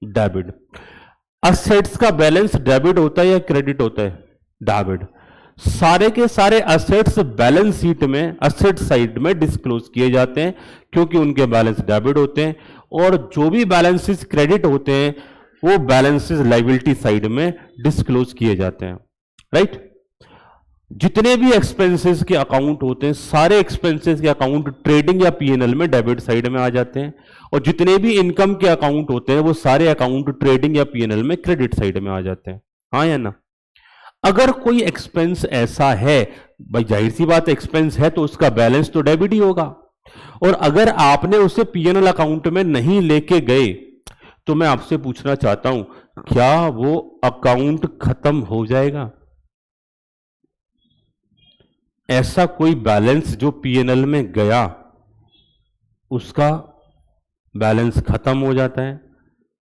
डेबिट। असेट्स का बैलेंस डेबिट होता है या क्रेडिट होता है? डेबिट। सारे के सारे असेट्स बैलेंस शीट में असेट साइड में डिस्क्लोज किए जाते हैं क्योंकि उनके बैलेंस डेबिट होते हैं, और जो भी बैलेंसेस क्रेडिट होते हैं वो बैलेंसेस लायबिलिटी साइड में डिस्क्लोज किए जाते हैं, राइट। जितने भी एक्सपेंसेस के अकाउंट होते हैं सारे एक्सपेंसेस के अकाउंट ट्रेडिंग या पीएनएल में डेबिट साइड में आ जाते हैं, और जितने भी इनकम के अकाउंट होते हैं वो सारे अकाउंट ट्रेडिंग या पीएनएल में क्रेडिट साइड में आ जाते हैं, हाँ या ना। अगर कोई एक्सपेंस ऐसा है, भाई जाहिर सी बात एक्सपेंस है तो उसका बैलेंस तो डेबिट ही होगा, और अगर आपने उसे पीएनएल अकाउंट में नहीं लेके गए तो मैं आपसे पूछना चाहता हूं, क्या वो अकाउंट खत्म हो जाएगा? ऐसा कोई बैलेंस जो पीएनएल में गया उसका बैलेंस खत्म हो जाता है,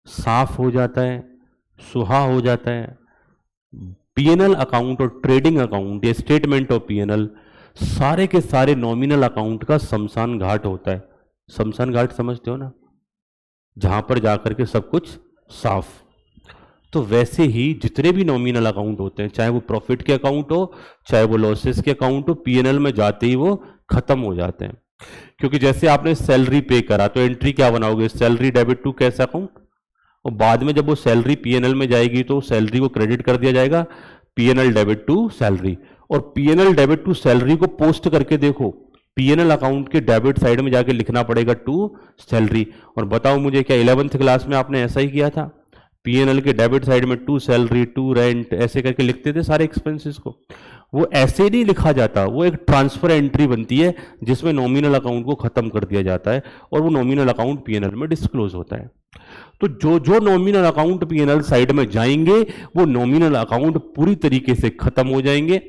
साफ हो जाता है, सुहा हो जाता है। पीएनएल अकाउंट और ट्रेडिंग अकाउंट या स्टेटमेंट ऑफ पीएनएल सारे के सारे नॉमिनल अकाउंट का शमशान घाट होता है। शमशान घाट समझते हो ना, जहां पर जाकर के सब कुछ साफ। तो वैसे ही जितने भी नॉमिनल अकाउंट होते हैं, चाहे वो प्रॉफिट के अकाउंट हो चाहे वो लॉसेस के अकाउंट हो, पीएनएल में जाते ही वो खत्म हो जाते हैं। क्योंकि जैसे आपने सैलरी पे करा तो एंट्री क्या बनाओगे, salary debit to cash account, और बाद में जब वो सैलरी पीएनएल में जाएगी तो सैलरी को क्रेडिट कर दिया जाएगा, पीएनएल डेबिट टू सैलरी। और पीएनएल डेबिट टू सैलरी को पोस्ट करके देखो, पीएनएल अकाउंट के डेबिट साइड में जाके लिखना पड़ेगा टू सैलरी। और बताओ मुझे, क्या 11th क्लास में आपने ऐसा ही किया था? पीएनएल के डेबिट साइड में टू सैलरी, टू रेंट ऐसे करके लिखते थे सारे एक्सपेंसेस को। वो ऐसे नहीं लिखा जाता, वो एक ट्रांसफर एंट्री बनती है जिसमें नॉमिनल अकाउंट को खत्म कर दिया जाता है और वो नॉमिनल अकाउंट पीएनएल में डिस्क्लोज होता है। तो जो जो नॉमिनल अकाउंट पीएनएल साइड में जाएंगे वो नॉमिनल अकाउंट पूरी तरीके से खत्म हो जाएंगे,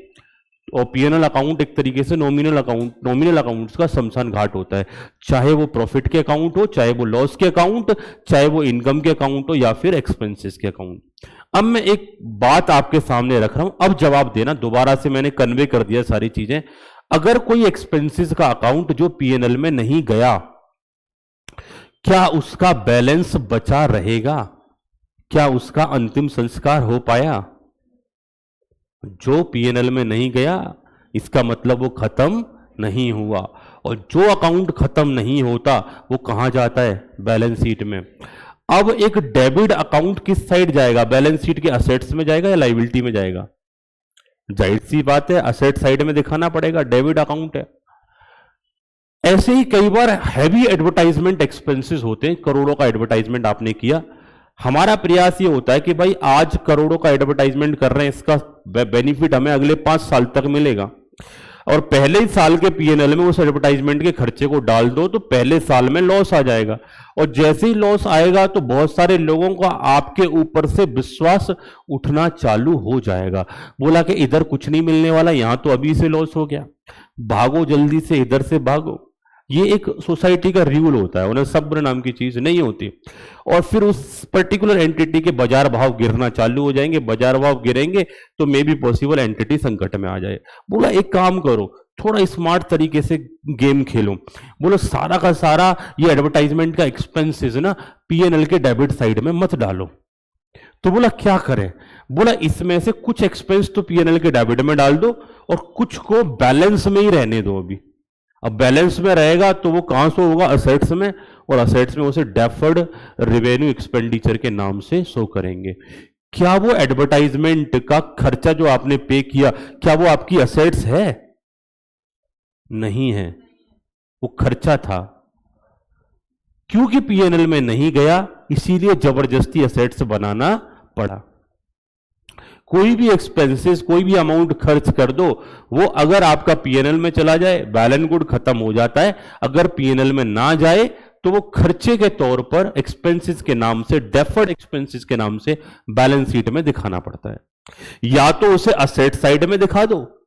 और पीएनएल अकाउंट एक तरीके से नॉमिनल अकाउंट्स का शमशान घाट होता है, चाहे वो प्रॉफिट के अकाउंट हो, चाहे वो लॉस के अकाउंट, चाहे वो इनकम के अकाउंट हो या फिर एक्सपेंसेस के अकाउंट। अब मैं एक बात आपके सामने रख रहा हूं, अब जवाब देना। दोबारा से मैंने कन्वे कर दिया सारी चीजें। अगर कोई एक्सपेंसेस का अकाउंट जो पीएनएल में नहीं गया, क्या उसका बैलेंस बचा रहेगा? क्या उसका अंतिम संस्कार हो पाया? जो पीएनएल में नहीं गया इसका मतलब वो खत्म नहीं हुआ, और जो अकाउंट खत्म नहीं होता वो कहां जाता है? बैलेंस शीट में। अब एक डेबिट अकाउंट किस साइड जाएगा? बैलेंस शीट के असेट्स में जाएगा या लायबिलिटी में जाएगा? जाहिर सी बात है असेट साइड में दिखाना पड़ेगा, डेबिट अकाउंट है। ऐसे ही कई बार हैवी एडवर्टाइजमेंट एक्सपेंसेस होते हैं, करोड़ों का एडवर्टाइजमेंट आपने किया। हमारा प्रयास ये होता है कि भाई आज करोड़ों का एडवर्टाइजमेंट कर रहे हैं, इसका बेनिफिट हमें अगले 5 साल तक मिलेगा, और पहले ही साल के पीएनएल में उस एडवर्टाइजमेंट के खर्चे को डाल दो तो पहले साल में लॉस आ जाएगा, और जैसे ही लॉस आएगा तो बहुत सारे लोगों का आपके ऊपर से विश्वास उठना चालू हो जाएगा। बोला कि इधर कुछ नहीं मिलने वाला, यहां तो अभी से लॉस हो गया, भागो जल्दी से, इधर से भागो। ये एक सोसाइटी का रूल होता है, उन्हें सब्र नाम की चीज नहीं होती। और फिर उस पर्टिकुलर एंटिटी के बाजार भाव गिरना चालू हो जाएंगे, बाजार भाव गिरेंगे तो मे भी पॉसिबल एंटिटी संकट में आ जाए। बोला एक काम करो, थोड़ा स्मार्ट तरीके से गेम खेलो। बोलो सारा का सारा ये एडवर्टाइजमेंट का एक्सपेंसेस ना पीएनएल के डेबिट साइड में मत डालो। तो बोला क्या करें? बोला इसमें से कुछ एक्सपेंस तो पीएनएल के डेबिट में डाल दो और कुछ को बैलेंस में ही रहने दो। अभी अब बैलेंस में रहेगा तो वो कहां से होगा? असेट्स में, और असेट्स में उसे डेफर्ड रेवेन्यू एक्सपेंडिचर के नाम से शो करेंगे। क्या वो एडवर्टाइजमेंट का खर्चा जो आपने पे किया, क्या वो आपकी असेट्स है? नहीं है, वो खर्चा था। क्योंकि पीएनएल में नहीं गया इसीलिए जबरदस्ती असेट्स बनाना पड़ा। कोई भी एक्सपेंसेस, कोई भी अमाउंट खर्च कर दो, वो अगर आपका पीएनएल में चला जाए बैलेंस गुड खत्म हो जाता है, अगर पीएनएल में ना जाए तो वो खर्चे के तौर पर एक्सपेंसेस के नाम से, डेफर्ड एक्सपेंसेस के नाम से बैलेंस शीट में दिखाना पड़ता है। या तो उसे असेट साइड में दिखा दो,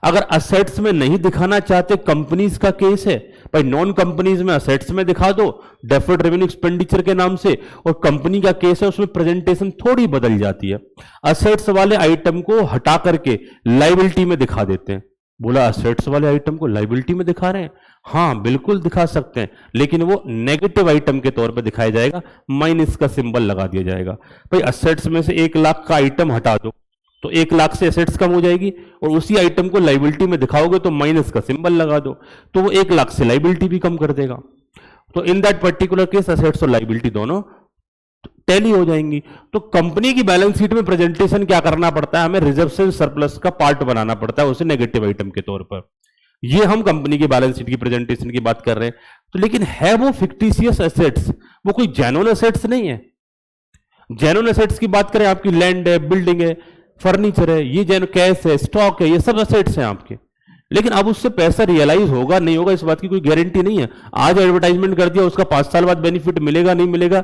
अगर असेट्स में नहीं दिखाना चाहते, कंपनीज का केस है भाई, नॉन कंपनीज में असेट्स में दिखा दो डेफर्ड रेवेन्यू एक्सपेंडिचर के नाम से, और कंपनी का केस है उसमें प्रेजेंटेशन थोड़ी बदल जाती है, असेट्स वाले आइटम को हटा करके लायबिलिटी में दिखा देते हैं। बोला असेट्स वाले आइटम को लायबिलिटी में दिखा रहे हैं? हाँ बिल्कुल दिखा सकते हैं, लेकिन वो नेगेटिव आइटम के तौर पे दिखाया जाएगा, माइनस का सिंबल लगा दिया जाएगा। भाई असेट्स में से 1 लाख का आइटम हटा दो तो 1 लाख से एसेट्स कम हो जाएगी, और उसी आइटम को लायबिलिटी में दिखाओगे तो माइनस का सिंबल लगा दो, तो वो 1 लाख से लायबिलिटी भी कम कर देगा। तो in that particular case assets और लायबिलिटी दोनों टैली हो जाएंगी। तो कंपनी की बैलेंस शीट में प्रेजेंटेशन क्या करना पड़ता है, हमें रिजर्व से सरप्लस का पार्ट बनाना पड़ता है, उसे नेगेटिव आइटम के तौर पर। ये हम कंपनी की बैलेंस शीट की प्रेजेंटेशन की बात कर रहे हैं। तो लेकिन है वो फिक्टिशियस एसेट्स, वो कोई जेन्युइन एसेट्स नहीं है। जेन्युइन एसेट्स की बात करें, आपकी लैंड है, बिल्डिंग है, फर्नीचर है, ये जेन्युइन कैश है, स्टॉक है, ये सब एसेट्स हैं आपके। लेकिन अब उससे पैसा रियलाइज होगा नहीं होगा, इस बात की कोई गारंटी नहीं है। आज एडवर्टाइजमेंट कर दिया, उसका 5 साल बाद बेनिफिट मिलेगा नहीं मिलेगा,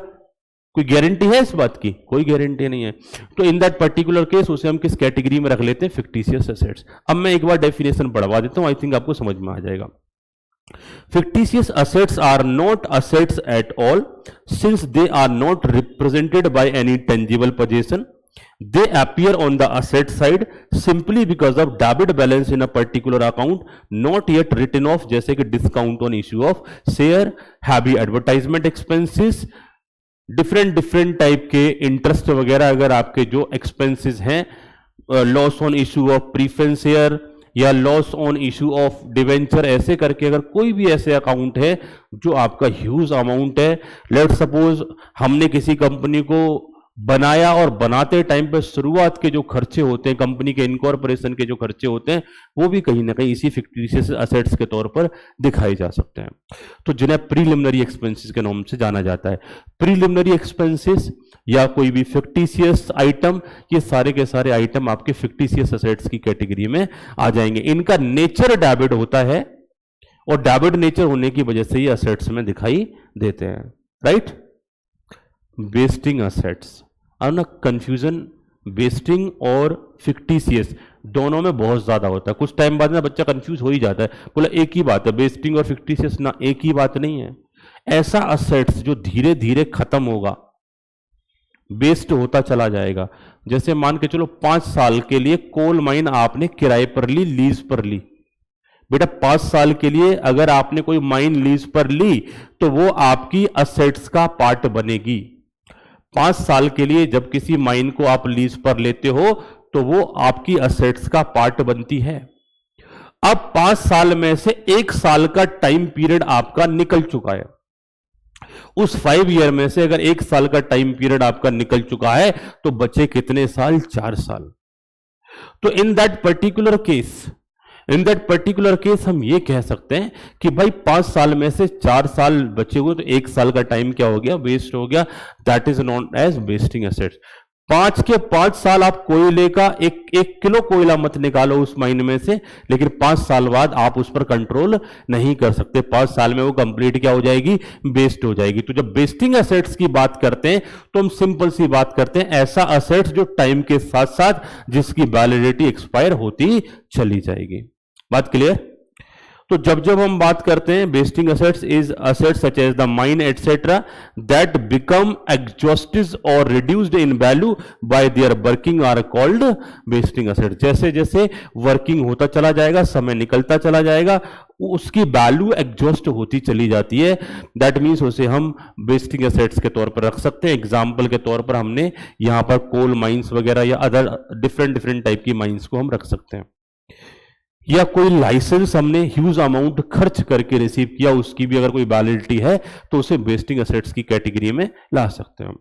कोई गारंटी है इस बात की? कोई गारंटी नहीं है। तो इन दैट पर्टिकुलर केस उसे हम किस कैटेगरी में रख लेते हैं? Fictitious assets. अब मैं एक बार डेफिनेशन पढ़वा देता हूं, आई थिंक आपको समझ में आ जाएगा। Fictitious assets are not assets at all since they are not represented by any tangible possession. They appear on the asset side simply because of debit balance in a particular account not yet written off, जैसे कि discount on issue of share, heavy advertisement expenses, different type के इंटरेस्ट वगैरह अगर आपके जो एक्सपेंसेस हैं, loss on issue of preference share या loss on issue of debenture, ऐसे करके अगर कोई भी ऐसे अकाउंट है जो आपका ह्यूज अमाउंट है, लेट सपोज हमने किसी कंपनी को बनाया और बनाते टाइम पे शुरुआत के जो खर्चे होते हैं, कंपनी के इनकॉर्पोरेशन के जो खर्चे होते हैं, वो भी कहीं ना कहीं इसी फिक्टिशियस असेट्स के तौर पर दिखाए जा सकते हैं। तो जिन्हें प्रीलिमिनरी एक्सपेंसेस के नाम से जाना जाता है। प्रीलिमिनरी एक्सपेंसेस या कोई भी फिक्टिशियस आइटम, ये सारे के सारे आइटम आपके फिक्टिशियस असेट्स की कैटेगरी में आ जाएंगे। इनका नेचर डेबिट होता है और डेबिट नेचर होने की वजह से ये असेट्स में दिखाई देते हैं, राइट। वेस्टिंग असेट्स, और ना कंफ्यूजन वेस्टिंग और फिक्टिशियस दोनों में बहुत ज्यादा होता है। कुछ टाइम बाद ना बच्चा कंफ्यूज हो ही जाता है, बोला एक ही बात है वेस्टिंग और फिक्टिशियस, ना एक ही बात नहीं है। ऐसा असेट्स जो धीरे धीरे खत्म होगा, वेस्ट होता चला जाएगा। जैसे मान के चलो 5 साल के लिए कोल माइन आपने किराए पर ली, लीज पर ली। बेटा 5 साल के लिए अगर आपने कोई माइन लीज पर ली तो वो आपकी असेट्स का पार्ट बनेगी। 5 साल के लिए जब किसी माइन को आप लीज पर लेते हो तो वो आपकी असेट्स का पार्ट बनती है। अब 5 साल में से 1 साल का टाइम पीरियड आपका निकल चुका है। उस 5 ईयर में से अगर 1 साल का टाइम पीरियड आपका निकल चुका है तो बचे कितने साल? 4 साल। तो इन दैट पर्टिकुलर केस हम ये कह सकते हैं कि भाई 5 साल में से 4 साल बचे हुए, तो 1 साल का टाइम क्या हो गया? वेस्ट हो गया। That is known as wasting assets. 5 के 5 साल आप कोयले का 1 किलो कोयला मत निकालो उस माइन में से, लेकिन 5 साल बाद आप उस पर कंट्रोल नहीं कर सकते। 5 साल में वो कंप्लीट क्या हो जाएगी? वेस्ट हो जाएगी। तो जब वेस्टिंग एसेट्स की बात करते हैं तो हम सिंपल सी बात करते हैं, ऐसा असेट्स जो टाइम के साथ साथ जिसकी वैलिडिटी एक्सपायर होती चली जाएगी। बात क्लियर? तो जब हम बात करते हैं wasting assets is assets such as the mine etcetera that become exhausted और reduced in value by their working are called wasting assets. जैसे जैसे वर्किंग होता चला जाएगा, समय निकलता चला जाएगा, उसकी वैल्यू एग्जॉस्ट होती चली जाती है। दैट मीन्स उसे हम वेस्टिंग एसेट्स के तौर पर रख सकते हैं। एग्जाम्पल के तौर पर हमने यहां पर कोल माइंस वगैरह या अदर डिफरेंट टाइप की माइंस को हम रख सकते हैं। या कोई लाइसेंस हमने ह्यूज अमाउंट खर्च करके रिसीव किया, उसकी भी अगर कोई वैलिडिटी है तो उसे वेस्टिंग एसेट्स की कैटेगरी में ला सकते हैं हम।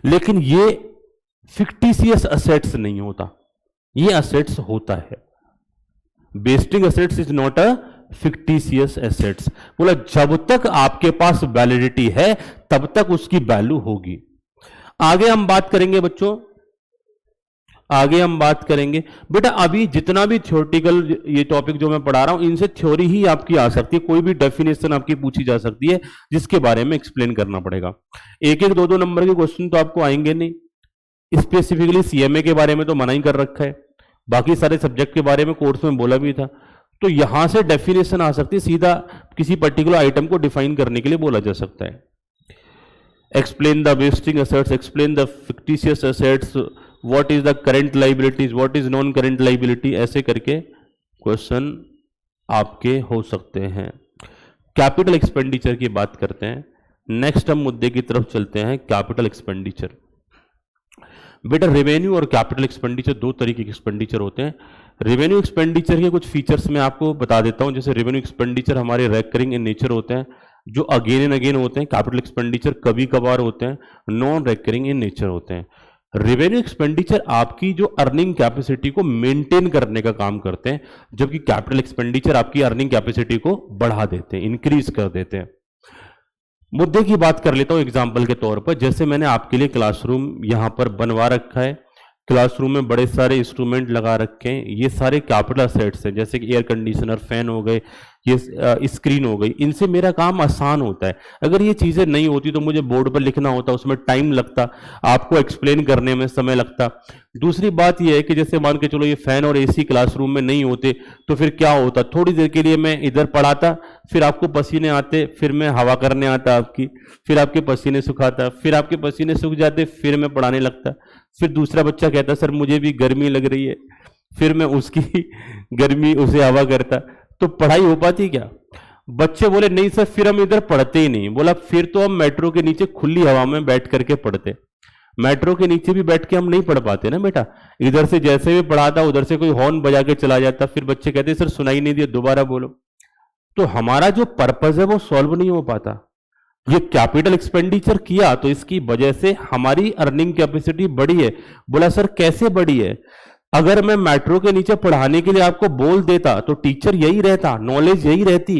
लेकिन ये फिक्टिशियस एसेट्स नहीं होता, ये एसेट्स होता है। Wasting assets is not a fictitious assets. बोला जब तक आपके पास वैलिडिटी है तब तक उसकी वैल्यू होगी। आगे हम बात करेंगे बच्चों आगे हम बात करेंगे। बेटा अभी जितना भी थ्योरेटिकल ये टॉपिक जो मैं पढ़ा रहा हूं, इनसे थ्योरी ही आपकी आ सकती है, कोई भी डेफिनेशन आपकी पूछी जा सकती है जिसके बारे में एक्सप्लेन करना पड़ेगा। एक एक दो दो नंबर के क्वेश्चन तो आपको आएंगे नहीं। स्पेसिफिकली सीएमए के बारे में तो मना ही कर रखा है, बाकी सारे सब्जेक्ट के बारे में कोर्स में बोला भी था। तो यहां से डेफिनेशन आ सकती है, सीधा किसी पर्टिकुलर आइटम को डिफाइन करने के लिए बोला जा सकता है। Explain the wasting assets, explain the fictitious assets, what is the current liabilities, what is non current liability, ऐसे करके क्वेश्चन आपके हो सकते हैं। कैपिटल एक्सपेंडिचर की बात करते हैं। नेक्स्ट हम मुद्दे की तरफ चलते हैं, कैपिटल एक्सपेंडिचर। बेटा रेवेन्यू और कैपिटल एक्सपेंडिचर दो तरीके के एक्सपेंडिचर होते हैं। रेवेन्यू एक्सपेंडिचर के कुछ फीचर्स मैं आपको बता देता हूं। जैसे रेवेन्यू एक्सपेंडिचर हमारे रेकरिंग इन नेचर होते हैं, जो अगेन एंड अगेन होते हैं। कैपिटल एक्सपेंडिचर कभी कभार होते हैं, नॉन रेकरिंग इन नेचर होते हैं। रेवेन्यू एक्सपेंडिचर आपकी जो अर्निंग कैपेसिटी को मेंटेन करने का काम करते हैं, जबकि कैपिटल एक्सपेंडिचर आपकी अर्निंग कैपेसिटी को बढ़ा देते हैं, इंक्रीज कर देते हैं। मुद्दे की बात कर लेता हूं एग्जाम्पल के तौर पर। जैसे मैंने आपके लिए क्लासरूम यहां पर बनवा रखा है, क्लासरूम में बड़े सारे इंस्ट्रूमेंट लगा रखे हैं, ये सारे कैपिटल असेट्स हैं। जैसे कि एयर कंडीशनर, फैन हो गए, ये स्क्रीन हो गई, इनसे मेरा काम आसान होता है। अगर ये चीजें नहीं होती तो मुझे बोर्ड पर लिखना होता, उसमें टाइम लगता, आपको एक्सप्लेन करने में समय लगता। दूसरी बात यह है कि जैसे मान के चलो ये फैन और एसी क्लासरूम में नहीं होते तो फिर क्या होता, थोड़ी देर के लिए मैं इधर पढ़ाता, फिर आपको पसीने आते, फिर मैं हवा करने आता आपकी, फिर आपके पसीने सुखाता, फिर आपके पसीने सूख जाते, फिर मैं पढ़ाने लगता। फिर दूसरा बच्चा कहता सर मुझे भी गर्मी लग रही है, फिर मैं उसकी गर्मी उसे हवा करता, तो पढ़ाई हो पाती क्या? बच्चे बोले नहीं सर फिर हम इधर पढ़ते ही नहीं। बोला फिर तो हम मेट्रो के नीचे खुली हवा में बैठ करके पढ़ते। मेट्रो के नीचे भी बैठ के हम नहीं पढ़ पाते ना बेटा, इधर से जैसे भी पढ़ाता उधर से कोई हॉर्न बजा के चला जाता, फिर बच्चे कहते सर सुनाई नहीं दिया दोबारा बोलो। तो हमारा जो पर्पज है वो सॉल्व नहीं हो पाता। ये कैपिटल एक्सपेंडिचर किया तो इसकी वजह से हमारी अर्निंग कैपेसिटी बढ़ी है। बोला सर कैसे बढ़ी है? अगर मैं मेट्रो के नीचे पढ़ाने के लिए आपको बोल देता तो टीचर यही रहता, नॉलेज यही रहती,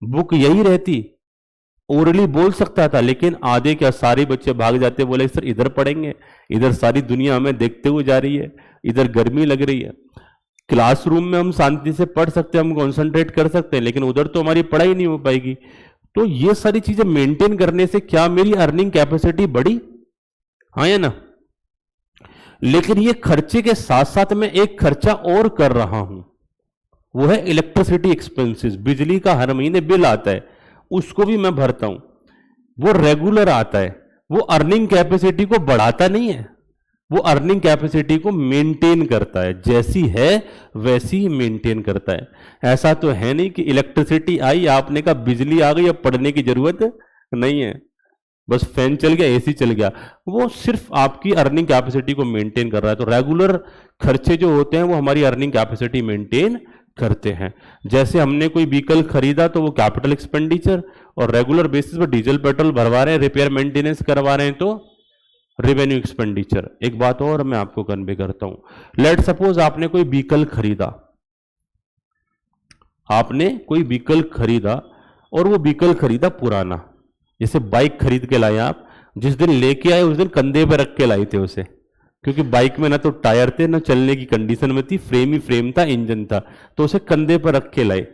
बुक यही रहती, ओरली बोल सकता था, लेकिन आधे क्या सारे बच्चे भाग जाते, बोले सर इधर पढ़ेंगे, इधर सारी दुनिया हमें देखते हुए जा रही है, इधर गर्मी लग रही है। क्लासरूम में हम शांति से पढ़ सकते हैं, हम कॉन्सेंट्रेट कर सकते हैं, लेकिन उधर तो हमारी पढ़ाई नहीं हो पाएगी। तो ये सारी चीजें मेंटेन करने से क्या मेरी अर्निंग कैपेसिटी बढ़ी? हाँ या ना? लेकिन ये खर्चे के साथ साथ मैं एक खर्चा और कर रहा हूं, वो है इलेक्ट्रिसिटी एक्सपेंसेस। बिजली का हर महीने बिल आता है, उसको भी मैं भरता हूं, वो रेगुलर आता है, वो अर्निंग कैपेसिटी को बढ़ाता नहीं है, वो अर्निंग कैपेसिटी को मेंटेन करता है, जैसी है वैसी ही मेंटेन करता है। ऐसा तो है नहीं कि इलेक्ट्रिसिटी आई आपने कहा बिजली आ गई अब पढ़ने की जरूरत नहीं है, बस फैन चल गया एसी चल गया, वो सिर्फ आपकी अर्निंग कैपेसिटी को मेंटेन कर रहा है। तो रेगुलर खर्चे जो होते हैं वो हमारी अर्निंग कैपेसिटी मेंटेन करते हैं। जैसे हमने कोई व्हीकल खरीदा तो वो कैपिटल एक्सपेंडिचर, और रेगुलर बेसिस पर डीजल पेट्रोल भरवा रहे हैं, रिपेयर मेंटेनेंस करवा रहे हैं तो रेवेन्यू एक्सपेंडिचर। एक बात और मैं आपको कन्वे करता हूं, लेट सपोज आपने कोई व्हीकल खरीदा, आपने कोई व्हीकल खरीदा और वो व्हीकल खरीदा पुराना। जैसे बाइक खरीद के लाए आप, जिस दिन लेके आए उस दिन कंधे पे रख के लाए थे उसे, क्योंकि बाइक में ना तो टायर थे ना चलने की कंडीशन में थी, फ्रेम ही फ्रेम था, इंजन था, तो उसे कंधे पर रख के लाए।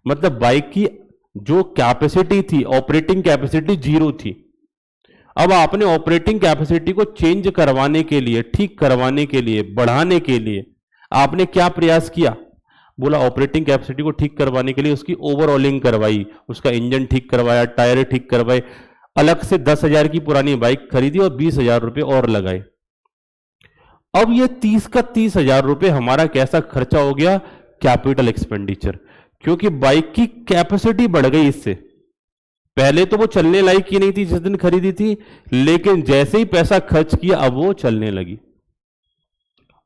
मतलब बाइक की जो कैपेसिटी थी, ऑपरेटिंग कैपेसिटी 0 थी। अब आपने ऑपरेटिंग कैपेसिटी को चेंज करवाने के लिए, ठीक करवाने के लिए, बढ़ाने के लिए आपने क्या प्रयास किया? बोला ऑपरेटिंग कैपेसिटी को ठीक करवाने के लिए उसकी ओवरऑलिंग करवाई, उसका इंजन ठीक करवाया, टायर ठीक करवाए, अलग से 10,000 की पुरानी बाइक खरीदी और 20,000 रुपए और लगाए। अब ये 30 का 30,000 रुपए हमारा कैसा खर्चा हो गया? कैपिटल एक्सपेंडिचर, क्योंकि बाइक की कैपेसिटी बढ़ गई इससे। पहले तो वो चलने लायक ही नहीं थी जिस दिन खरीदी थी, लेकिन जैसे ही पैसा खर्च किया अब वो चलने लगी।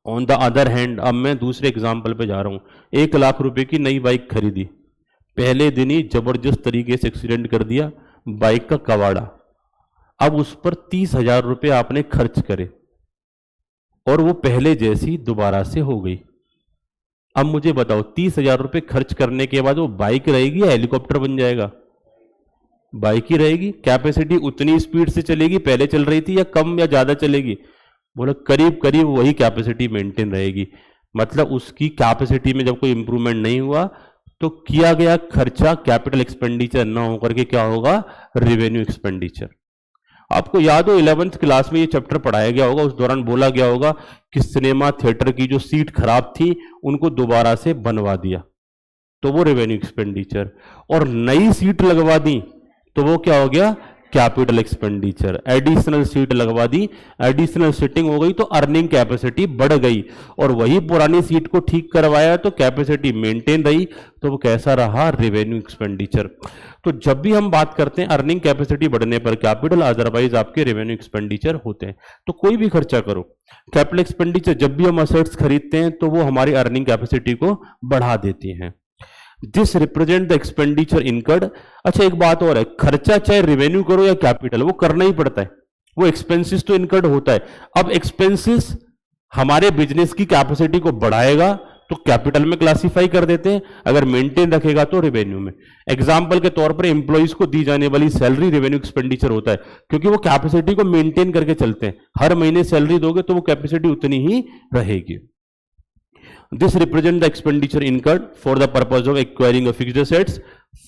ऑन द अदर हैंड, अब मैं दूसरे एग्जाम्पल पे जा रहा हूं। 1 लाख रुपए की नई बाइक खरीदी, पहले दिन ही जबरदस्त तरीके से एक्सीडेंट कर दिया बाइक का कवाड़ा। अब उस पर 30,000 रुपए आपने खर्च करे और वो पहले जैसी दोबारा से हो गई। अब मुझे बताओ 30,000 रुपए खर्च करने के बाद वो बाइक रहेगी या हेलीकॉप्टर बन जाएगा? बाइक ही रहेगी। कैपेसिटी उतनी स्पीड से चलेगी पहले चल रही थी या कम या ज्यादा चलेगी? बोला करीब करीब वही कैपेसिटी मेंटेन रहेगी। मतलब उसकी कैपेसिटी में जब कोई इंप्रूवमेंट नहीं हुआ तो किया गया खर्चा कैपिटल एक्सपेंडिचर ना होकर के क्या होगा, रेवेन्यू एक्सपेंडिचर। आपको याद हो 11th क्लास में ये चैप्टर पढ़ाया गया होगा, उस दौरान बोला गया होगा कि सिनेमा थिएटर की जो सीट खराब थी उनको दोबारा से बनवा दिया, तो वो रेवेन्यू एक्सपेंडिचर, और नई सीट लगवा दी तो वो क्या हो गया, कैपिटल एक्सपेंडिचर। एडिशनल सीट लगवा दी, एडिशनल सीटिंग हो गई तो अर्निंग कैपेसिटी बढ़ गई, और वही पुरानी सीट को ठीक करवाया तो कैपेसिटी मेंटेन रही, तो वो कैसा रहा, रेवेन्यू एक्सपेंडिचर। तो जब भी हम बात करते हैं अर्निंग कैपेसिटी बढ़ने पर कैपिटल, अदरवाइज आपके रेवेन्यू एक्सपेंडिचर होते हैं। तो कोई भी खर्चा करो, कैपिटल एक्सपेंडिचर जब भी हम असेट्स खरीदते हैं तो वो हमारी अर्निंग कैपेसिटी को बढ़ा देती हैं। This represent the expenditure incurred. अच्छा एक बात और है, खर्चा चाहे रेवेन्यू करो या कैपिटल, वो करना ही पड़ता है, वो एक्सपेंसेस तो इनकर्ड होता है। अब एक्सपेंसेस हमारे बिजनेस की कैपेसिटी को बढ़ाएगा तो कैपिटल में क्लासिफाई कर देते हैं, अगर मेंटेन रखेगा तो रेवेन्यू में। एग्जांपल के तौर पर एम्प्लॉइज को दी जाने वाली सैलरी रेवेन्यू एक्सपेंडिचर होता है, क्योंकि वो कैपेसिटी को मेंटेन करके चलते हैं। हर महीने सैलरी दोगे तो वो कैपेसिटी उतनी ही रहेगी। This represents the expenditure incurred for the purpose of acquiring a fixed assets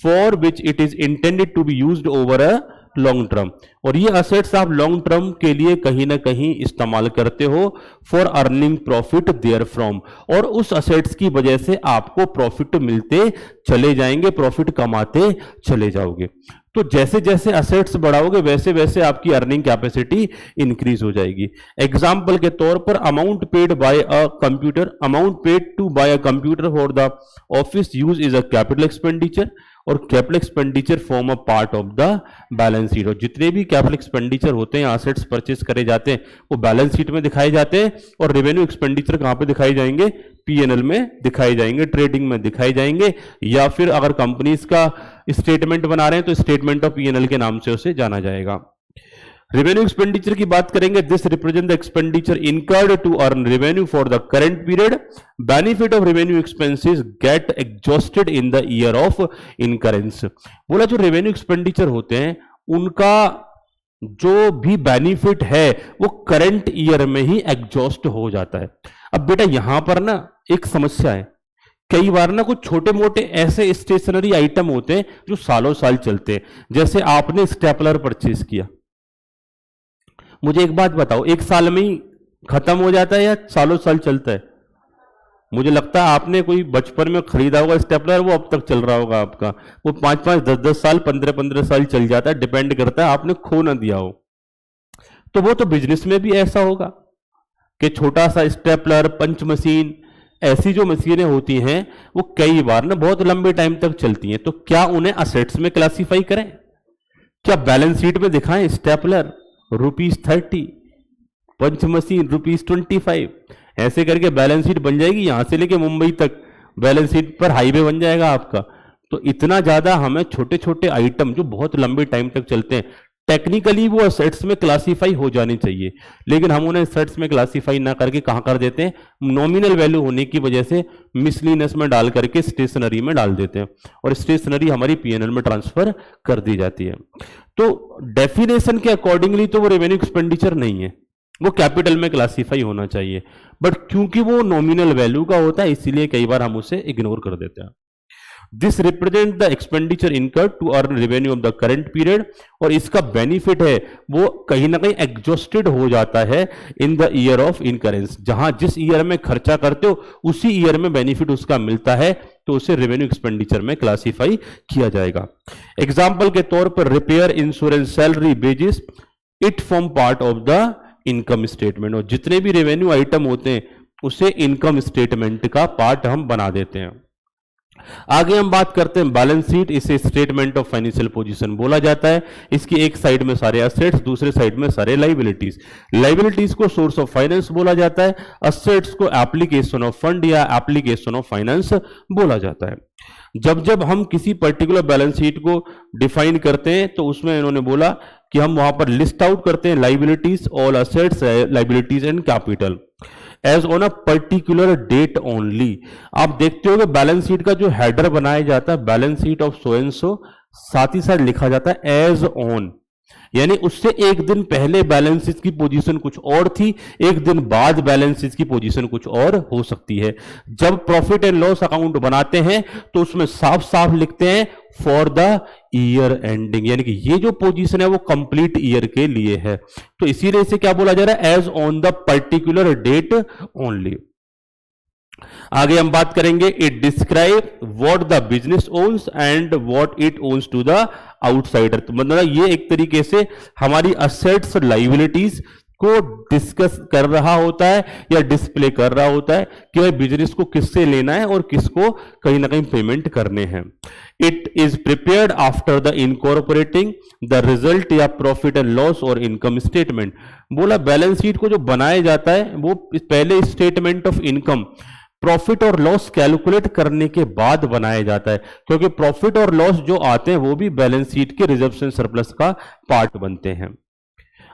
for which it is intended to be used over a long term. और ये असेट्स आप लॉन्ग टर्म के लिए कहीं ना कहीं इस्तेमाल करते हो for earning profit therefrom, और उस असेट्स की वजह से आपको प्रॉफिट मिलते चले जाएंगे, प्रॉफिट कमाते चले जाओगे। तो जैसे जैसे असेट्स बढ़ाओगे वैसे वैसे आपकी अर्निंग कैपेसिटी इंक्रीज हो जाएगी। एग्जाम्पल के तौर पर amount paid by a computer, amount paid to buy a computer for the office use is a capital expenditure, और capital expenditure form a part of the balance sheet. और जितने भी कैपिटल एक्सपेंडिचर होते हैं, असेट्स परचेस करे जाते हैं, वो बैलेंस शीट में दिखाए जाते हैं। और रेवेन्यू एक्सपेंडिचर कहां पे दिखाई जाएंगे, पीएनएल में दिखाई जाएंगे, ट्रेडिंग में दिखाई जाएंगे, या फिर अगर कंपनीज का स्टेटमेंट बना रहे हैं तो स्टेटमेंट ऑफ पीएनएल के नाम से उसे जाना जाएगा। रेवेन्यू एक्सपेंडिचर की बात करेंगे, this represent the expenditure incurred to earn revenue for the current period. Benefit of revenue expenses get exhausted in the year of incurrence. बोला जो रेवेन्यू एक्सपेंडिचर होते हैं उनका जो भी बेनिफिट है वो करंट ईयर में ही एग्जॉस्ट हो जाता है। अब बेटा यहां पर ना एक समस्या है, कई बार ना कुछ छोटे मोटे ऐसे स्टेशनरी आइटम होते हैं जो सालों साल चलते हैं। जैसे आपने स्टेपलर परचेज किया, मुझे एक बात बताओ, एक साल में ही खत्म हो जाता है या सालों साल चलता है? मुझे लगता है आपने कोई बचपन में खरीदा होगा स्टेपलर, वो अब तक चल रहा होगा आपका, वो 5-5, 10-10 साल, 15-15 साल चल जाता है, डिपेंड करता है आपने खो ना दिया हो। तो वो तो बिजनेस में भी ऐसा होगा कि छोटा सा स्टेपलर, पंच मशीन, ऐसी जो मशीनें होती हैं वो कई बार ना बहुत लंबे टाइम तक चलती हैं। तो क्या उन्हें असेट्स में क्लासिफाई करें? क्या बैलेंस शीट में दिखाएं स्टेपलर ₹30, पंच मशीन ₹25, ऐसे करके बैलेंस शीट बन जाएगी, यहां से लेके मुंबई तक बैलेंस शीट पर हाईवे बन जाएगा आपका। तो इतना ज्यादा हमें छोटे छोटे आइटम जो बहुत लंबे टाइम तक चलते हैं, टेक्निकली वो असेट्स में क्लासिफाई हो जाने चाहिए, लेकिन हम उन्हें असेट्स में क्लासिफाई ना करके कहां कर देते हैं, नॉमिनल वैल्यू होने की वजह से मिसलिनियस में डाल करके स्टेशनरी में डाल देते हैं, और स्टेशनरी हमारी पीएनएल में ट्रांसफर कर दी जाती है। तो डेफिनेशन के अकॉर्डिंगली तो वो रेवेन्यू एक्सपेंडिचर नहीं है, वो कैपिटल में क्लासिफाई होना चाहिए, बट क्योंकि वो नॉमिनल वैल्यू का होता है इसीलिए कई बार हम उसे इग्नोर कर देते हैं। This represent the expenditure incurred to earn revenue of the current period, और इसका बेनिफिट है वो कहीं ना कहीं एग्जॉस्टेड हो जाता है इन द ईयर ऑफ इनकरेंस। जहां जिस ईयर में खर्चा करते हो उसी ईयर में बेनिफिट उसका मिलता है, तो उसे रेवेन्यू एक्सपेंडिचर में क्लासिफाई किया जाएगा। एग्जाम्पल के तौर पर repair, insurance, salary, wages, it form part of the income statement. और जितने भी रेवेन्यू आइटम होते हैं उसे इनकम स्टेटमेंट का पार्ट हम बना देते हैं। आगे हम बात करते हैं बैलेंस शीट। इसे स्टेटमेंट ऑफ फाइनेंशियल पोजीशन बोला जाता है। इसकी एक साइड में सारे असेट्स, दूसरे साइड में सारे लाइबिलिटीज। लाइबिलिटीज को सोर्स ऑफ फाइनेंस बोला जाता है, असेट्स को एप्लीकेशन ऑफ फंड या एप्लीकेशन ऑफ फाइनेंस बोला जाता है। जब जब हम किसी पर्टिकुलर बैलेंस शीट को डिफाइन करते हैं तो उसमें इन्होंने बोला कि हम वहां पर लिस्ट आउट करते हैं liabilities, all assets, liabilities and capital as on a particular date only. आप देखते हो कि बैलेंस शीट का जो हेडर बनाया जाता है, balance sheet of so and so, साथ ही साथ लिखा जाता है एज ऑन। यानी उससे एक दिन पहले बैलेंस शीट की पोजीशन कुछ और थी, एक दिन बाद बैलेंस शीट की पोजीशन कुछ और हो सकती है। जब प्रॉफिट एंड लॉस अकाउंट बनाते हैं तो उसमें साफ साफ लिखते हैं फॉर द ईयर एंडिंग, यानी कि ये जो पोजीशन है वो कंप्लीट ईयर के लिए है। तो इसीलिए इसे क्या बोला जा रहा है, as on the particular date only. आगे हम बात करेंगे, it describe what the business owns and what it owns to the outsider. तो मतलब ये एक तरीके से हमारी असेट्स और लाइबिलिटीज को डिस्कस कर रहा होता है या डिस्प्ले कर रहा होता है कि भाई बिजनेस को किससे लेना है और किसको कहीं ना कहीं पेमेंट करने हैं। It is prepared after the incorporating the result या प्रॉफिट एंड लॉस और इनकम स्टेटमेंट। बोला बैलेंस शीट को जो बनाया जाता है वो पहले स्टेटमेंट ऑफ इनकम, प्रॉफिट और लॉस कैलकुलेट करने के बाद बनाया जाता है, क्योंकि प्रॉफिट और लॉस जो आते हैं वो भी बैलेंस शीट के रिजर्व्स एंड सरप्लस का पार्ट बनते हैं।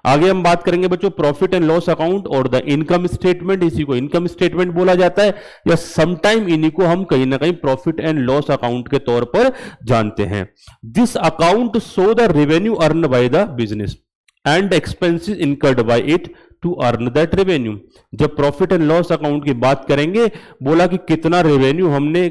आगे हम बात करेंगे बच्चों प्रॉफिट एंड लॉस अकाउंट और द इनकम स्टेटमेंट। इसी को इनकम स्टेटमेंट बोला जाता है या समटाइम इन्हीं को हम कहीं ना कहीं प्रॉफिट एंड लॉस अकाउंट के तौर पर जानते हैं। This account show the revenue earn by the business and expenses incurred by it to earn that revenue. जब प्रॉफिट एंड लॉस अकाउंट की बात करेंगे, बोला कि कितना रेवेन्यू हमने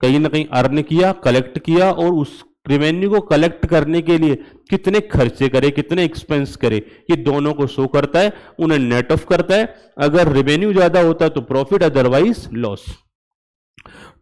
कहीं ना कहीं अर्न किया, कलेक्ट किया, और उस रेवेन्यू को कलेक्ट करने के लिए कितने खर्चे करे, कितने एक्सपेंस करे, ये दोनों को शो करता है, उन्हें नेट ऑफ करता है। अगर रेवेन्यू ज्यादा होता है तो profit, otherwise loss.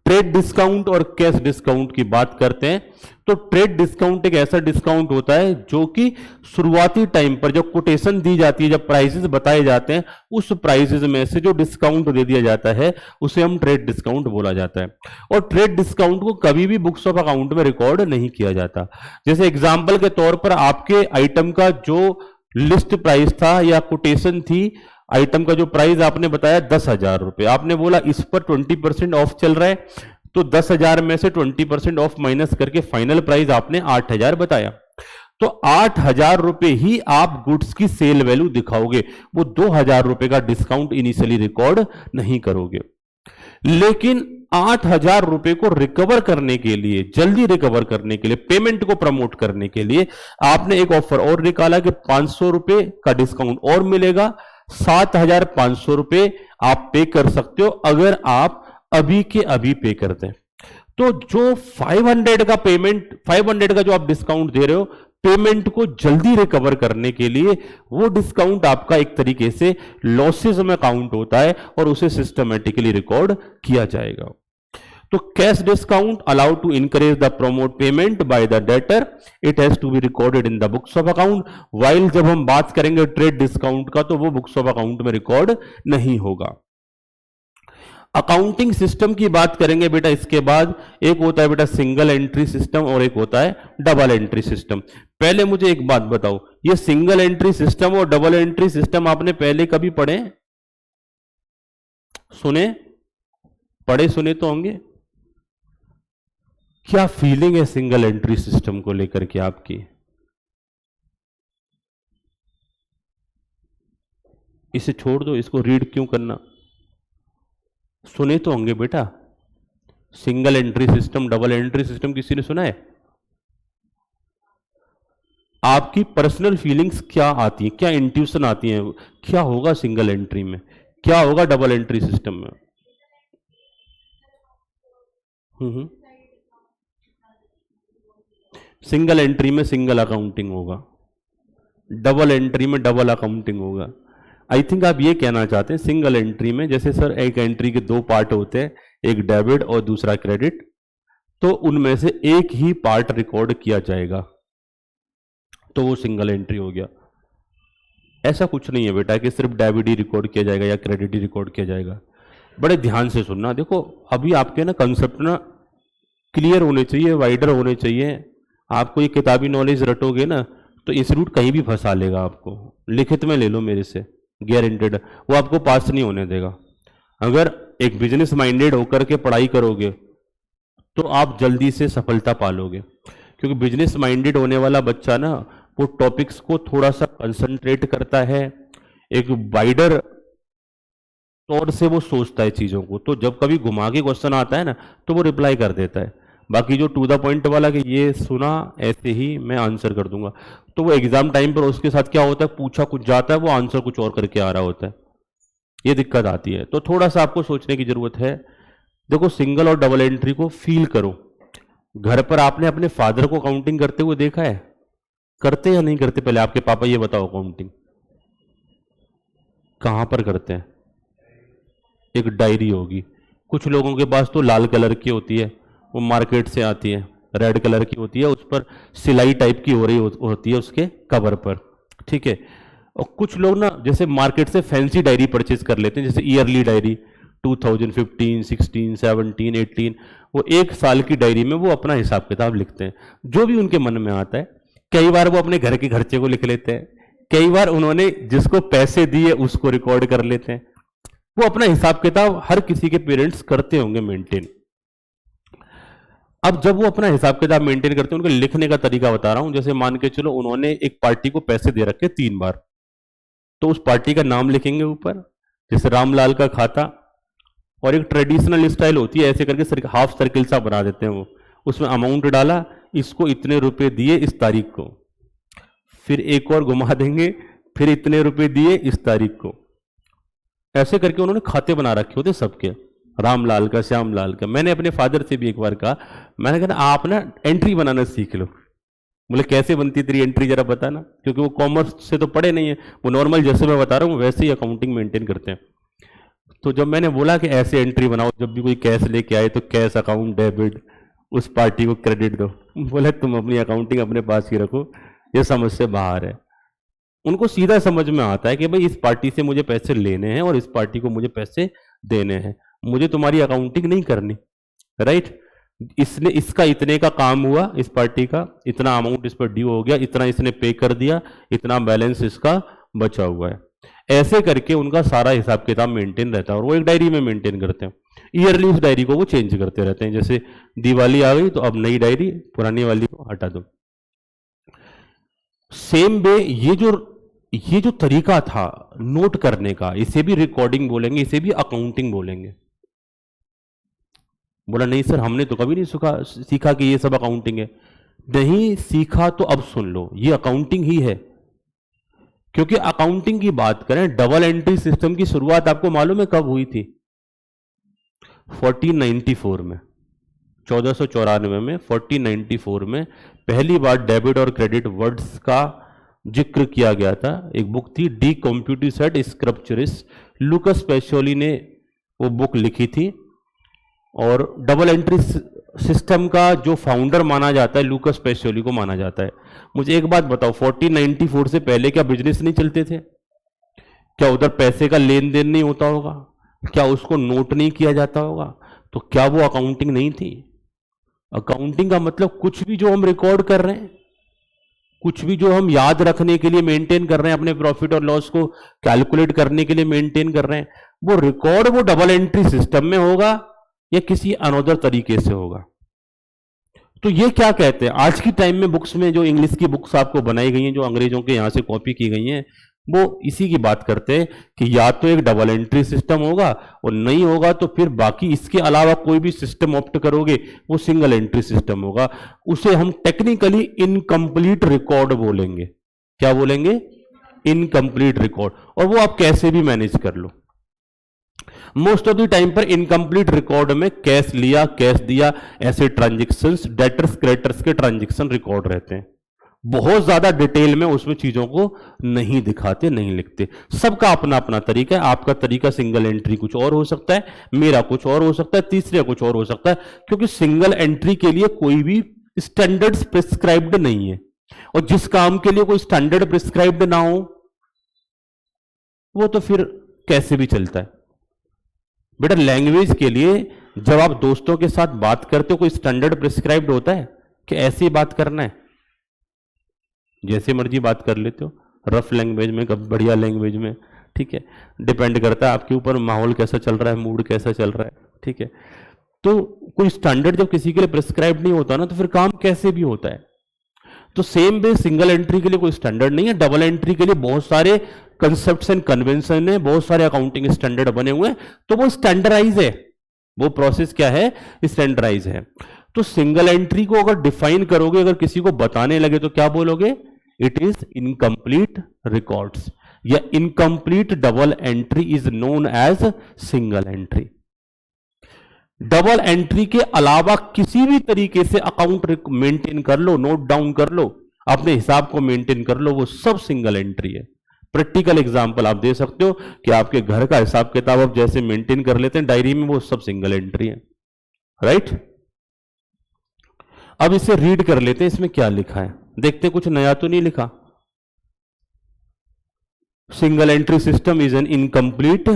Trade discount और कैश डिस्काउंट की बात करते हैं तो ट्रेड डिस्काउंट एक ऐसा डिस्काउंट होता है जो कि शुरुआती टाइम पर जब कोटेशन दी जाती है, जब प्राइसेस बताए जाते हैं, उस प्राइसेस में से जो डिस्काउंट दे दिया जाता है उसे हम ट्रेड डिस्काउंट बोला जाता है। और ट्रेड डिस्काउंट को कभी भी बुक्स ऑफ अकाउंट में रिकॉर्ड नहीं किया जाता। जैसे एग्जाम्पल के तौर पर आपके आइटम का जो लिस्ट प्राइस था या कोटेशन थी, आइटम का जो प्राइस आपने बताया 10,000 रुपए, आपने बोला इस पर 20% ऑफ चल रहा है, तो 10,000 में से 20% ऑफ माइनस करके फाइनल प्राइस आपने 8,000 बताया। तो 8,000 रुपए ही आप गुड्स की सेल वैल्यू दिखाओगे, वो 2,000 रुपए का डिस्काउंट इनिशियली रिकॉर्ड नहीं करोगे। लेकिन 8,000 रुपए को रिकवर करने के लिए, जल्दी रिकवर करने के लिए, पेमेंट को प्रमोट करने के लिए आपने एक ऑफर और निकाला कि 500 रुपए का डिस्काउंट और मिलेगा, 7,500 रुपए आप पे कर सकते हो अगर आप अभी के अभी पे करते हैं। तो जो 500 का पेमेंट, 500 का जो आप डिस्काउंट दे रहे हो, पेमेंट को जल्दी रिकवर करने के लिए, वो डिस्काउंट आपका एक तरीके से लॉसेस में काउंट होता है और उसे सिस्टमेटिकली रिकॉर्ड किया जाएगा। तो cash discount allow to encourage the promote payment by the debtor, it has to be recorded in the books of account. While जब हम बात करेंगे ट्रेड डिस्काउंट का तो वो बुक्स ऑफ अकाउंट में रिकॉर्ड नहीं होगा। अकाउंटिंग सिस्टम की बात करेंगे बेटा, इसके बाद एक होता है बेटा सिंगल एंट्री सिस्टम और एक होता है डबल एंट्री सिस्टम। पहले मुझे एक बात बताओ, ये सिंगल एंट्री सिस्टम और डबल एंट्री सिस्टम आपने पहले कभी पढ़े, सुने, पढ़े सुने तो होंगे। क्या फीलिंग है सिंगल एंट्री सिस्टम को लेकर के आपकी? इसे छोड़ दो, इसको रीड क्यों करना, सुने तो होंगे बेटा। Single entry system, double entry system किसी ने सुना है? आपकी पर्सनल फीलिंग्स क्या आती है, क्या इंट्यूशन आती है, क्या होगा सिंगल एंट्री में, क्या होगा डबल एंट्री सिस्टम में? सिंगल एंट्री में सिंगल अकाउंटिंग होगा, डबल एंट्री में डबल अकाउंटिंग होगा। आई थिंक आप ये कहना चाहते हैं सिंगल एंट्री में, जैसे सर एक एंट्री के दो पार्ट होते हैं, एक डेबिट और दूसरा क्रेडिट, तो उनमें से एक ही पार्ट रिकॉर्ड किया जाएगा तो वो सिंगल एंट्री हो गया। ऐसा कुछ नहीं है बेटा कि सिर्फ डेबिट ही रिकॉर्ड किया जाएगा या क्रेडिट ही रिकॉर्ड किया जाएगा। बड़े ध्यान से सुनना, देखो अभी आपके ना कंसेप्ट ना क्लियर होने चाहिए, वाइडर होने चाहिए। आपको ये किताबी नॉलेज रटोगे ना तो इंस्टीट्यूट कहीं भी फंसा लेगा आपको। लिखित में ले लो मेरे से, गारंटेड, वो आपको पास नहीं होने देगा। अगर एक बिजनेस माइंडेड होकर के पढ़ाई करोगे तो आप जल्दी से सफलता पालोगे, क्योंकि बिजनेस माइंडेड होने वाला बच्चा ना वो टॉपिक्स को थोड़ा सा कंसंट्रेट करता है, एक वाइडर तौर से वो सोचता है चीजों को, तो जब कभी घुमा के क्वेश्चन आता है ना तो वो रिप्लाई कर देता है। बाकी जो टू द पॉइंट वाला कि ये सुना ऐसे ही मैं आंसर कर दूंगा, तो वो एग्जाम टाइम पर उसके साथ क्या होता है, पूछा कुछ जाता है, वो आंसर कुछ और करके आ रहा होता है, ये दिक्कत आती है। तो थोड़ा सा आपको सोचने की जरूरत है। देखो, सिंगल और डबल एंट्री को फील करो। घर पर आपने अपने फादर को काउंटिंग करते हुए देखा है? करते या नहीं करते? पहले आपके पापा ये बताओ, काउंटिंग कहां पर करते हैं? एक डायरी होगी, कुछ लोगों के पास तो लाल कलर की होती है, वो मार्केट से आती है, रेड कलर की होती है, उस पर सिलाई टाइप की हो रही होती है उसके कवर पर, ठीक है। और कुछ लोग ना जैसे मार्केट से फैंसी डायरी परचेज कर लेते हैं, जैसे ईयरली डायरी 2015, 16, 17, 18, वो एक साल की डायरी में वो अपना हिसाब किताब लिखते हैं, जो भी उनके मन में आता है। कई बार वो अपने घर के खर्चे को लिख लेते हैं, कई बार उन्होंने जिसको पैसे दिए उसको रिकॉर्ड कर लेते हैं। वो अपना हिसाब किताब हर किसी के पेरेंट्स करते होंगे मेंटेन। अब जब वो अपना हिसाब किताब मेंटेन करते हैं, उनके लिखने का तरीका बता रहा हूं। जैसे मान के चलो उन्होंने एक पार्टी को पैसे दे रखे 3 बार, तो उस पार्टी का नाम लिखेंगे ऊपर, जैसे रामलाल का खाता, और एक ट्रेडिशनल स्टाइल होती है ऐसे करके हाफ सर्किल सा बना देते हैं वो, उसमें अमाउंट डाला, इसको इतने रुपए दिए इस तारीख को, फिर एक और घुमा देंगे, फिर इतने रुपए दिए इस तारीख को। ऐसे करके उन्होंने खाते बना रखे होते सबके, रामलाल का, श्यामलाल का। मैंने अपने फादर से भी एक बार कहा, मैंने कहा आप ना एंट्री बनाना सीख लो। बोले कैसे बनती तेरी एंट्री, जरा बताना, क्योंकि वो कॉमर्स से तो पढ़े नहीं है, वो नॉर्मल जैसे मैं बता रहा हूँ वैसे ही अकाउंटिंग मेंटेन करते हैं। तो जब मैंने बोला कि ऐसे एंट्री बनाओ, जब भी कोई कैश लेके आए तो कैश अकाउंट डेबिट, उस पार्टी को क्रेडिट दो, बोले तुम अपनी अकाउंटिंग अपने पास ही रखो, ये समझ से बाहर है। उनको सीधा समझ में आता है कि भाई इस पार्टी से मुझे पैसे लेने हैं और इस पार्टी को मुझे पैसे देने हैं, मुझे तुम्हारी अकाउंटिंग नहीं करनी, राइट। इसने इसका इतने का काम हुआ, इस पार्टी का इतना अमाउंट इस पर ड्यू हो गया, इतना इसने पे कर दिया, इतना बैलेंस इसका बचा हुआ है। ऐसे करके उनका सारा हिसाब किताब मेंटेन रहता है और वो एक डायरी में मेंटेन करते हैं। ईयरली उस डायरी को वो चेंज करते रहते हैं, जैसे दिवाली आ गई तो अब नई डायरी, पुरानी वाली को हटा दो। सेम वे ये जो तरीका था नोट करने का, इसे भी रिकॉर्डिंग बोलेंगे, इसे भी अकाउंटिंग बोलेंगे। बोला नहीं सर, हमने तो कभी नहीं सीखा कि ये सब अकाउंटिंग है। नहीं सीखा तो अब सुन लो, ये अकाउंटिंग ही है। क्योंकि अकाउंटिंग की बात करें, डबल एंट्री सिस्टम की शुरुआत आपको मालूम है कब हुई थी? 1494 में, 1494 में, 1494 में पहली बार डेबिट और क्रेडिट वर्ड्स का जिक्र किया गया था। एक बुक थी डी कॉम्प्यूटिस एट स्क्रप्चरिस, लूकस पेशोली ने वो बुक लिखी थी। और डबल एंट्री सिस्टम का जो फाउंडर माना जाता है लूकस पेशोली को माना जाता है। मुझे एक बात बताओ, 1494 से पहले क्या बिजनेस नहीं चलते थे? क्या उधर पैसे का लेन देन नहीं होता होगा? क्या उसको नोट नहीं किया जाता होगा? तो क्या वो अकाउंटिंग नहीं थी? अकाउंटिंग का मतलब कुछ भी जो हम रिकॉर्ड कर रहे हैं, कुछ भी जो हम याद रखने के लिए मेंटेन कर रहे हैं, अपने प्रॉफिट और लॉस को कैलकुलेट करने के लिए मेंटेन कर रहे हैं, वो रिकॉर्ड वो डबल एंट्री सिस्टम में होगा या किसी अनदर तरीके से होगा। तो ये क्या कहते हैं आज की टाइम में बुक्स में, जो इंग्लिश की बुक्स आपको बनाई गई हैं, जो अंग्रेजों के यहां से कॉपी की गई हैं, वो इसी की बात करते हैं कि या तो एक डबल एंट्री सिस्टम होगा और नहीं होगा तो फिर बाकी इसके अलावा कोई भी सिस्टम ऑप्ट करोगे वो सिंगल एंट्री सिस्टम होगा। उसे हम टेक्निकली इनकम्प्लीट रिकॉर्ड बोलेंगे। क्या बोलेंगे? Incomplete record. और वो आप कैसे भी मैनेज कर लो। मोस्ट ऑफ द टाइम पर इनकम्प्लीट रिकॉर्ड में कैश लिया, कैश दिया, ऐसे ट्रांजेक्शन्स, डेटर्स क्रेडिटर्स के ट्रांजेक्शन रिकॉर्ड रहते हैं। बहुत ज्यादा डिटेल में उसमें चीजों को नहीं दिखाते, नहीं लिखते। सबका अपना अपना तरीका है। आपका तरीका सिंगल एंट्री कुछ और हो सकता है, मेरा कुछ और हो सकता है, तीसरे कुछ और हो सकता है, क्योंकि सिंगल एंट्री के लिए कोई भी स्टैंडर्ड्स प्रिस्क्राइब्ड नहीं है। और जिस काम के लिए कोई स्टैंडर्ड प्रिस्क्राइब्ड ना हो वो तो फिर कैसे भी चलता है। बेटा लैंग्वेज के लिए जब आप दोस्तों के साथ बात करते हो कोई स्टैंडर्ड प्रिस्क्राइब्ड होता है कि ऐसे ही बात करना है, जैसे मर्जी बात कर लेते हो, रफ लैंग्वेज में, कब बढ़िया लैंग्वेज में, ठीक है। डिपेंड करता है आपके ऊपर, माहौल कैसा चल रहा है, मूड कैसा चल रहा है, ठीक है। तो कोई स्टैंडर्ड जब किसी के लिए प्रिस्क्राइब नहीं होता ना तो फिर काम कैसे भी होता है। तो सेम वे सिंगल एंट्री के लिए कोई स्टैंडर्ड नहीं है, डबल एंट्री के लिए बहुत सारे कंसेप्ट्स एंड कन्वेंशन है, बहुत सारे अकाउंटिंग स्टैंडर्ड बने हुए हैं, तो वो स्टैंडर्डाइज है। वो प्रोसेस क्या है? स्टैंडर्डाइज है। तो सिंगल एंट्री को अगर डिफाइन करोगे, अगर किसी को बताने लगे तो क्या बोलोगे? इट इज इनकम्प्लीट रिकॉर्ड्स, या incomplete double entry is known as single entry. Double entry के अलावा किसी भी तरीके से अकाउंट मेंटेन कर लो, नोट डाउन कर लो, अपने हिसाब को मेंटेन कर लो, वो सब सिंगल एंट्री है। प्रैक्टिकल एग्जांपल आप दे सकते हो कि आपके घर का हिसाब किताब आप जैसे मेंटेन कर लेते हैं डायरी में, वो सब सिंगल एंट्री है, राइट। अब इसे रीड कर लेते हैं, इसमें क्या लिखा है, देखते हैं कुछ नया तो नहीं लिखा। Single entry system is an incomplete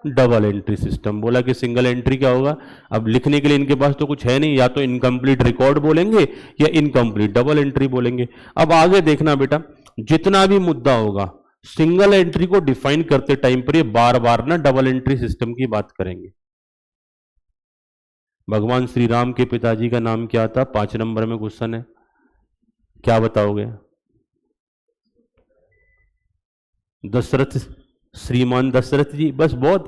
double entry system. बोला कि सिंगल एंट्री क्या होगा? अब लिखने के लिए इनके पास तो कुछ है नहीं, या तो इनकम्प्लीट रिकॉर्ड बोलेंगे या इनकम्प्लीट डबल एंट्री बोलेंगे। अब आगे देखना बेटा, जितना भी मुद्दा होगा सिंगल एंट्री को डिफाइन करते टाइम पर ये बार बार ना डबल एंट्री सिस्टम की बात करेंगे। भगवान श्री राम के पिताजी का नाम क्या था? 5 नंबर में क्वेश्चन है, क्या बताओगे? दशरथ, श्रीमान दशरथ जी, बस बहुत,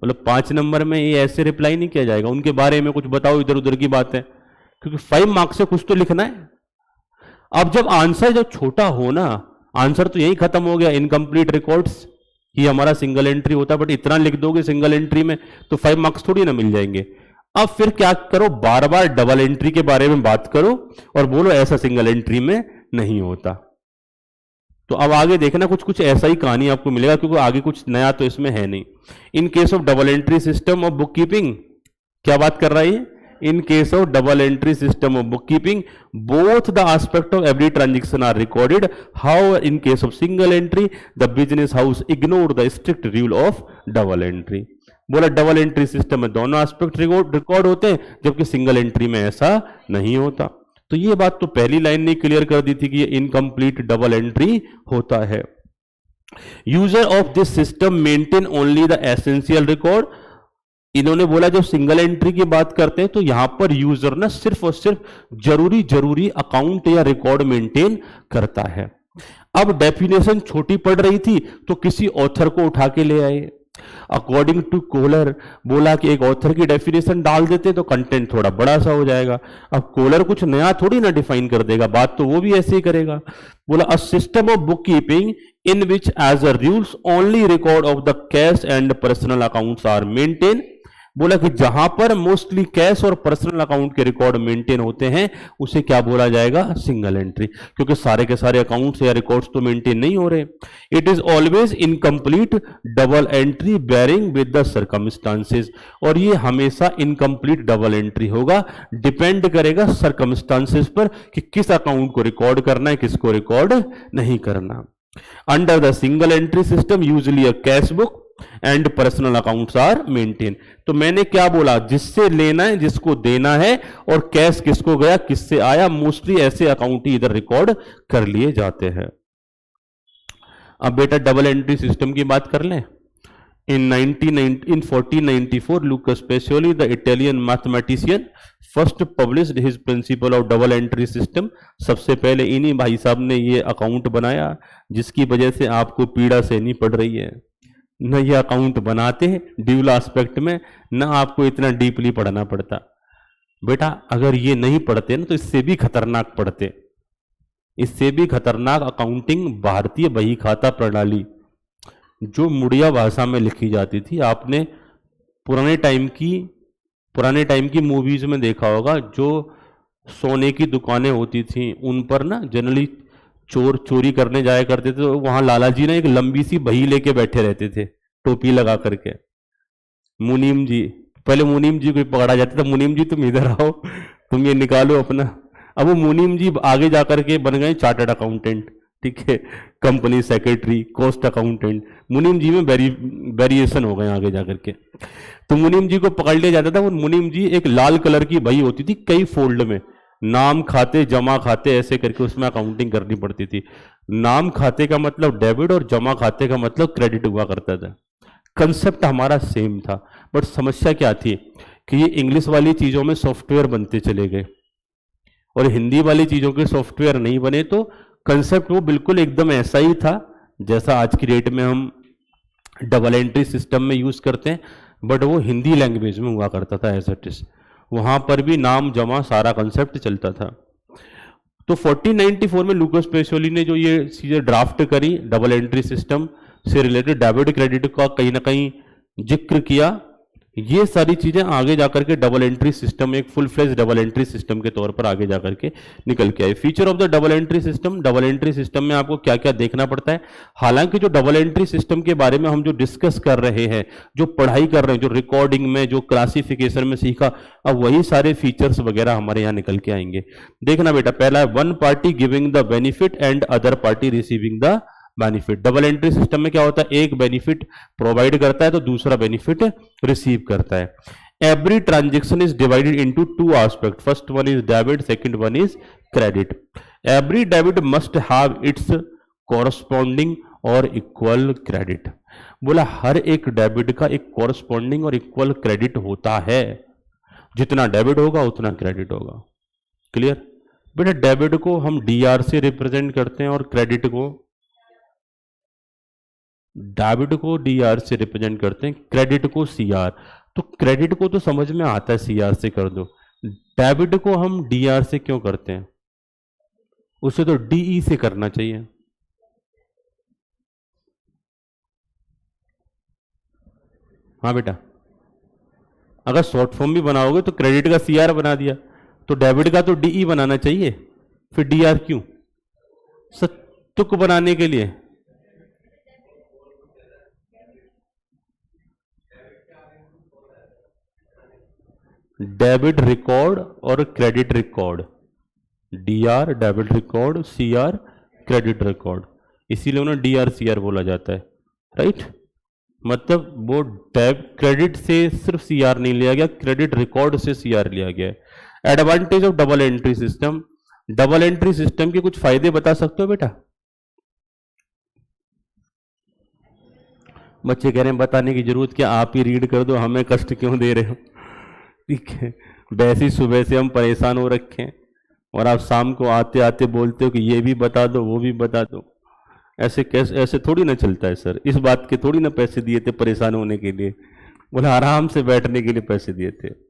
मतलब 5 नंबर में ये ऐसे रिप्लाई नहीं किया जाएगा। उनके बारे में कुछ बताओ, इधर उधर की बात है, क्योंकि 5 मार्क्स से कुछ तो लिखना है। अब जब आंसर जब छोटा हो ना, आंसर तो यही खत्म हो गया, इनकम्प्लीट रिकॉर्ड्स ही हमारा सिंगल एंट्री होता, बट इतना लिख दोगे सिंगल एंट्री में तो 5 मार्क्स थोड़ी ना मिल जाएंगे। अब फिर क्या करो, बार बार डबल एंट्री के बारे में बात करो और बोलो ऐसा सिंगल एंट्री में नहीं होता। तो अब आगे देखना कुछ कुछ ऐसा ही कहानी आपको मिलेगा, क्योंकि आगे कुछ नया तो इसमें है नहीं। In case of double entry system of book keeping, क्या बात कर रहा है? In case of double entry system of book keeping both the aspect of every transaction are recorded, how in case of single entry the business house ignore the strict rule of double entry. बोला डबल एंट्री सिस्टम में दोनों एस्पेक्ट रिकॉर्ड होते हैं, जबकि सिंगल एंट्री में ऐसा नहीं होता। तो ये बात तो पहली लाइन ने क्लियर कर दी थी कि ये इनकम्प्लीट डबल एंट्री होता है। User of this system maintain only the essential record. इन्होंने बोला जब सिंगल एंट्री की बात करते हैं तो यहां पर यूजर ना सिर्फ और सिर्फ जरूरी अकाउंट या रिकॉर्ड मेंटेन करता है। अब डेफिनेशन छोटी पड़ रही थी तो किसी ऑथर को उठा के ले आए। अकॉर्डिंग टू कोलर, बोला कि एक ऑथर की डेफिनेशन डाल देते तो कंटेंट थोड़ा बड़ा सा हो जाएगा। अब कोलर कुछ नया थोड़ी ना डिफाइन कर देगा, बात तो वो भी ऐसे ही करेगा। बोला a system of book keeping in which as a rules only record of the cash and personal accounts are maintain. बोला कि जहां पर मोस्टली कैश और पर्सनल अकाउंट के रिकॉर्ड मेंटेन होते हैं उसे क्या बोला जाएगा? सिंगल एंट्री, क्योंकि सारे के सारे अकाउंट्स या रिकॉर्ड्स तो मेंटेन नहीं हो रहे। It is always incomplete double entry bearing with the circumstances, और ये हमेशा इनकम्प्लीट डबल एंट्री होगा, डिपेंड करेगा सर्कमस्टांसेस पर कि किस अकाउंट को रिकॉर्ड करना है, किसको रिकॉर्ड नहीं करना। Under the single entry system usually a cash book and personal accounts are maintain. तो मैंने क्या बोला, जिससे लेना है जिसको देना है, और कैश किसको गया किससे आया, मोस्टली ऐसे अकाउंट ही इधर रिकॉर्ड कर लिए जाते हैं। अब बेटा डबल एंट्री सिस्टम की बात कर लें। इन 1494 लूकस Pacioli the Italian mathematician first published his principle of double entry system. सबसे पहले इन्हीं भाई साहब ने ये अकाउंट बनाया, जिसकी वजह से आपको पीड़ा सहनी पड़ रही है। न ये अकाउंट बनाते हैं ड्यूल एस्पेक्ट में, न आपको इतना डीपली पढ़ना पड़ता। बेटा अगर ये नहीं पढ़ते ना तो इससे भी खतरनाक पढ़ते, इससे भी खतरनाक अकाउंटिंग भारतीय बही खाता प्रणाली, जो मुड़िया भाषा में लिखी जाती थी। आपने पुराने टाइम की मूवीज में देखा होगा, जो सोने की दुकानें होती थी उन पर ना जनरली चोर चोरी करने जाया करते थे, तो वहां लाला जी ने एक लंबी सी बही लेके बैठे रहते थे टोपी लगा करके। मुनीम जी, पहले मुनीम जी को पकड़ा जाता था, मुनीम जी तुम इधर आओ, तुम ये निकालो अपना। अब वो मुनीम जी आगे जाकर के बन गए चार्टर्ड अकाउंटेंट, ठीक है, कंपनी सेक्रेटरी, कॉस्ट अकाउंटेंट। मुनीम जी में वेरिएशन हो गए आगे जाकर के। तो मुनीम जी को पकड़ लिया जाता था। वो मुनीम जी एक लाल कलर की बही होती थी, कई फोल्ड में, नाम खाते जमा खाते ऐसे करके उसमें अकाउंटिंग करनी पड़ती थी। नाम खाते का मतलब डेबिट और जमा खाते का मतलब क्रेडिट हुआ करता था। कंसेप्ट हमारा सेम था, बट समस्या क्या थी कि ये इंग्लिश वाली चीजों में सॉफ्टवेयर बनते चले गए और हिंदी वाली चीजों के सॉफ्टवेयर नहीं बने। तो कंसेप्ट वो बिल्कुल एकदम ऐसा ही था जैसा आज की डेट में हम डबल एंट्री सिस्टम में यूज करते हैं, बट वो हिंदी लैंग्वेज में हुआ करता था एज इट इज। वहां पर भी नाम जमा सारा कंसेप्ट चलता था। तो 1494 में लूकास पेसोली ने जो ये चीजें ड्राफ्ट करी, डबल एंट्री सिस्टम से रिलेटेड डेबिट क्रेडिट का कहीं ना कहीं जिक्र किया, ये सारी चीजें आगे जाकर के डबल एंट्री सिस्टम, एक full fledge double entry system के तौर पर आगे जाकर के निकल के आई। Feature of the double entry system, double entry system में आपको क्या क्या देखना पड़ता है। हालांकि जो डबल एंट्री सिस्टम के बारे में हम जो डिस्कस कर रहे हैं, जो पढ़ाई कर रहे हैं, जो रिकॉर्डिंग में, जो क्लासिफिकेशन में सीखा, अब वही सारे फीचर्स वगैरह हमारे यहाँ निकल के आएंगे। देखना बेटा, पहला है one party giving the benefit and other party receiving the benefit. Double entry system में क्या होता है, एक बेनिफिट प्रोवाइड करता है तो दूसरा बेनिफिट रिसीव करता है। Every transaction is divided into two aspect, first one is debit, second one is credit. Every debit must have it's corresponding और इक्वल क्रेडिट। बोला हर एक डेबिट का एक कॉरस्पॉन्डिंग और इक्वल क्रेडिट होता है, जितना डेबिट होगा उतना क्रेडिट होगा। क्लियर बेटा, डेबिट को हम डीआर से रिप्रेजेंट करते हैं और क्रेडिट को डीआर से रिप्रेजेंट करते हैं, क्रेडिट को सीआर। तो क्रेडिट को तो समझ में आता है, सीआर से कर दो। डेबिट को हम डीआर से क्यों करते हैं, उसे तो डीई से करना चाहिए। हाँ बेटा, अगर शॉर्ट फॉर्म भी बनाओगे तो क्रेडिट का सीआर बना दिया, तो डेबिट का तो डीई बनाना चाहिए, फिर डीआर क्यों? तुक बनाने के लिए। डेबिट रिकॉर्ड और credit record, DR debit record, CR credit record, इसीलिए उन्हें डीआर सीआर बोला जाता है, राइट। मतलब वो क्रेडिट से सिर्फ सीआर नहीं लिया गया, क्रेडिट रिकॉर्ड से सीआर लिया गया है। Advantage of double entry system, double entry system के कुछ फायदे बता सकते हो बेटा? बच्चे कह रहे हैं बताने की जरूरत क्या, आप ही रीड कर दो, हमें कष्ट क्यों दे रहे हो। ठीक है, वैसे ही सुबह से हम परेशान हो रखे हैं और आप शाम को आते आते बोलते हो कि ये भी बता दो वो भी बता दो। ऐसे कैसे, ऐसे थोड़ी ना चलता है सर, इस बात के थोड़ी ना पैसे दिए थे परेशान होने के लिए, बोले आराम से बैठने के लिए पैसे दिए थे।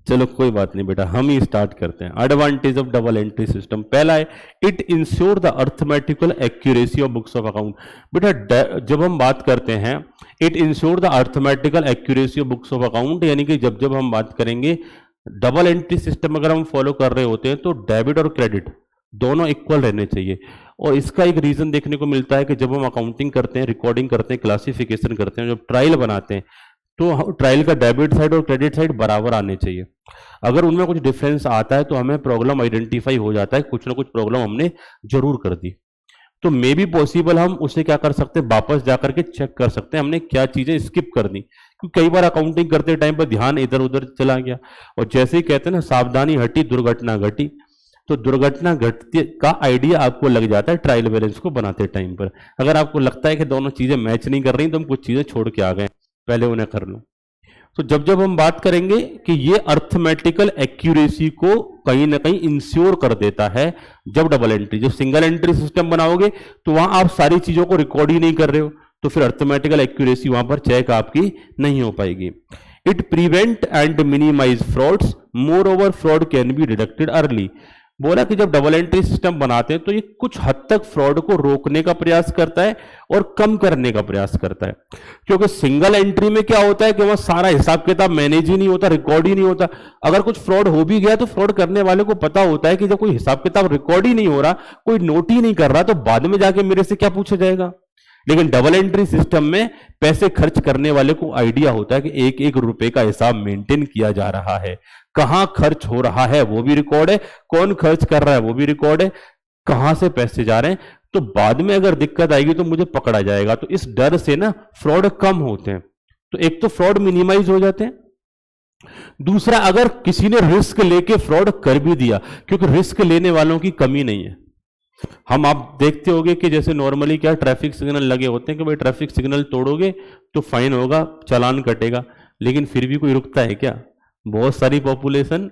चलो कोई बात नहीं बेटा, हम ही स्टार्ट करते हैं। Advantage of double entry system, पहला है it ensure the arithmetical accuracy of books of account. बेटा जब हम बात करते हैं it ensure the arithmetical accuracy of books of account, यानी कि जब जब हम बात करेंगे डबल एंट्री सिस्टम अगर हम फॉलो कर रहे होते हैं तो डेबिट और क्रेडिट दोनों इक्वल रहने चाहिए। और इसका एक रीजन देखने को मिलता है कि जब हम अकाउंटिंग करते हैं, रिकॉर्डिंग करते हैं, क्लासिफिकेशन करते हैं, जब ट्रायल बनाते हैं, तो ट्रायल का डेबिट साइड और क्रेडिट साइड बराबर आने चाहिए। अगर उनमें कुछ डिफरेंस आता है तो हमें प्रॉब्लम आइडेंटिफाई हो जाता है, कुछ ना कुछ प्रॉब्लम हमने जरूर कर दी। तो मे बी पॉसिबल हम उसे क्या कर सकते हैं, वापस जाकर के चेक कर सकते हैं हमने क्या चीजें स्किप कर दी, क्योंकि कई बार अकाउंटिंग करते टाइम पर ध्यान इधर उधर चला गया। और जैसे ही कहते हैं ना, सावधानी हटी दुर्घटना घटी, तो दुर्घटना घटती का आइडिया आपको लग जाता है ट्रायल बैलेंस को बनाते टाइम पर। अगर आपको लगता है कि दोनों चीजें मैच नहीं कर रही तो हम कुछ चीजें छोड़ के आ गए, पहले उन्हें कर लो। तो जब जब हम बात करेंगे कि ये अर्थमेटिकल एक्यूरेसी को कहीं ना कहीं इंश्योर कर देता है, जब डबल एंट्री, जब सिंगल एंट्री सिस्टम बनाओगे तो वहां आप सारी चीजों को रिकॉर्ड ही नहीं कर रहे हो, तो फिर अर्थमेटिकल एक्यूरेसी वहां पर चेक आपकी नहीं हो पाएगी। It prevent and minimise frauds, moreover fraud can be detected early. बोला कि जब डबल एंट्री सिस्टम बनाते हैं तो ये कुछ हद तक फ्रॉड को रोकने का प्रयास करता है और कम करने का प्रयास करता है। क्योंकि सिंगल एंट्री में क्या होता है कि वहां सारा हिसाब किताब मैनेज ही नहीं होता, रिकॉर्ड ही नहीं होता। अगर कुछ फ्रॉड हो भी गया तो फ्रॉड करने वाले को पता होता है कि जब कोई हिसाब किताब रिकॉर्ड ही नहीं हो रहा, कोई नोट ही नहीं कर रहा, तो बाद में जाके मेरे से क्या पूछा जाएगा। लेकिन डबल एंट्री सिस्टम में पैसे खर्च करने वाले को आइडिया होता है कि एक एक रुपए का हिसाब मेंटेन किया जा रहा है, कहां खर्च हो रहा है वो भी रिकॉर्ड है, कौन खर्च कर रहा है वो भी रिकॉर्ड है, कहां से पैसे जा रहे हैं, तो बाद में अगर दिक्कत आएगी तो मुझे पकड़ा जाएगा। तो इस डर से ना फ्रॉड कम होते हैं। तो एक तो फ्रॉड मिनिमाइज हो जाते हैं, दूसरा अगर किसी ने रिस्क लेके फ्रॉड कर भी दिया, क्योंकि रिस्क लेने वालों की कमी नहीं है। हम आप देखते होंगे कि जैसे नॉर्मली क्या ट्रैफिक सिग्नल लगे होते हैं कि भाई ट्रैफिक सिग्नल तोड़ोगे तो फाइन होगा, चालान कटेगा, लेकिन फिर भी कोई रुकता है क्या? बहुत सारी पॉपुलेशन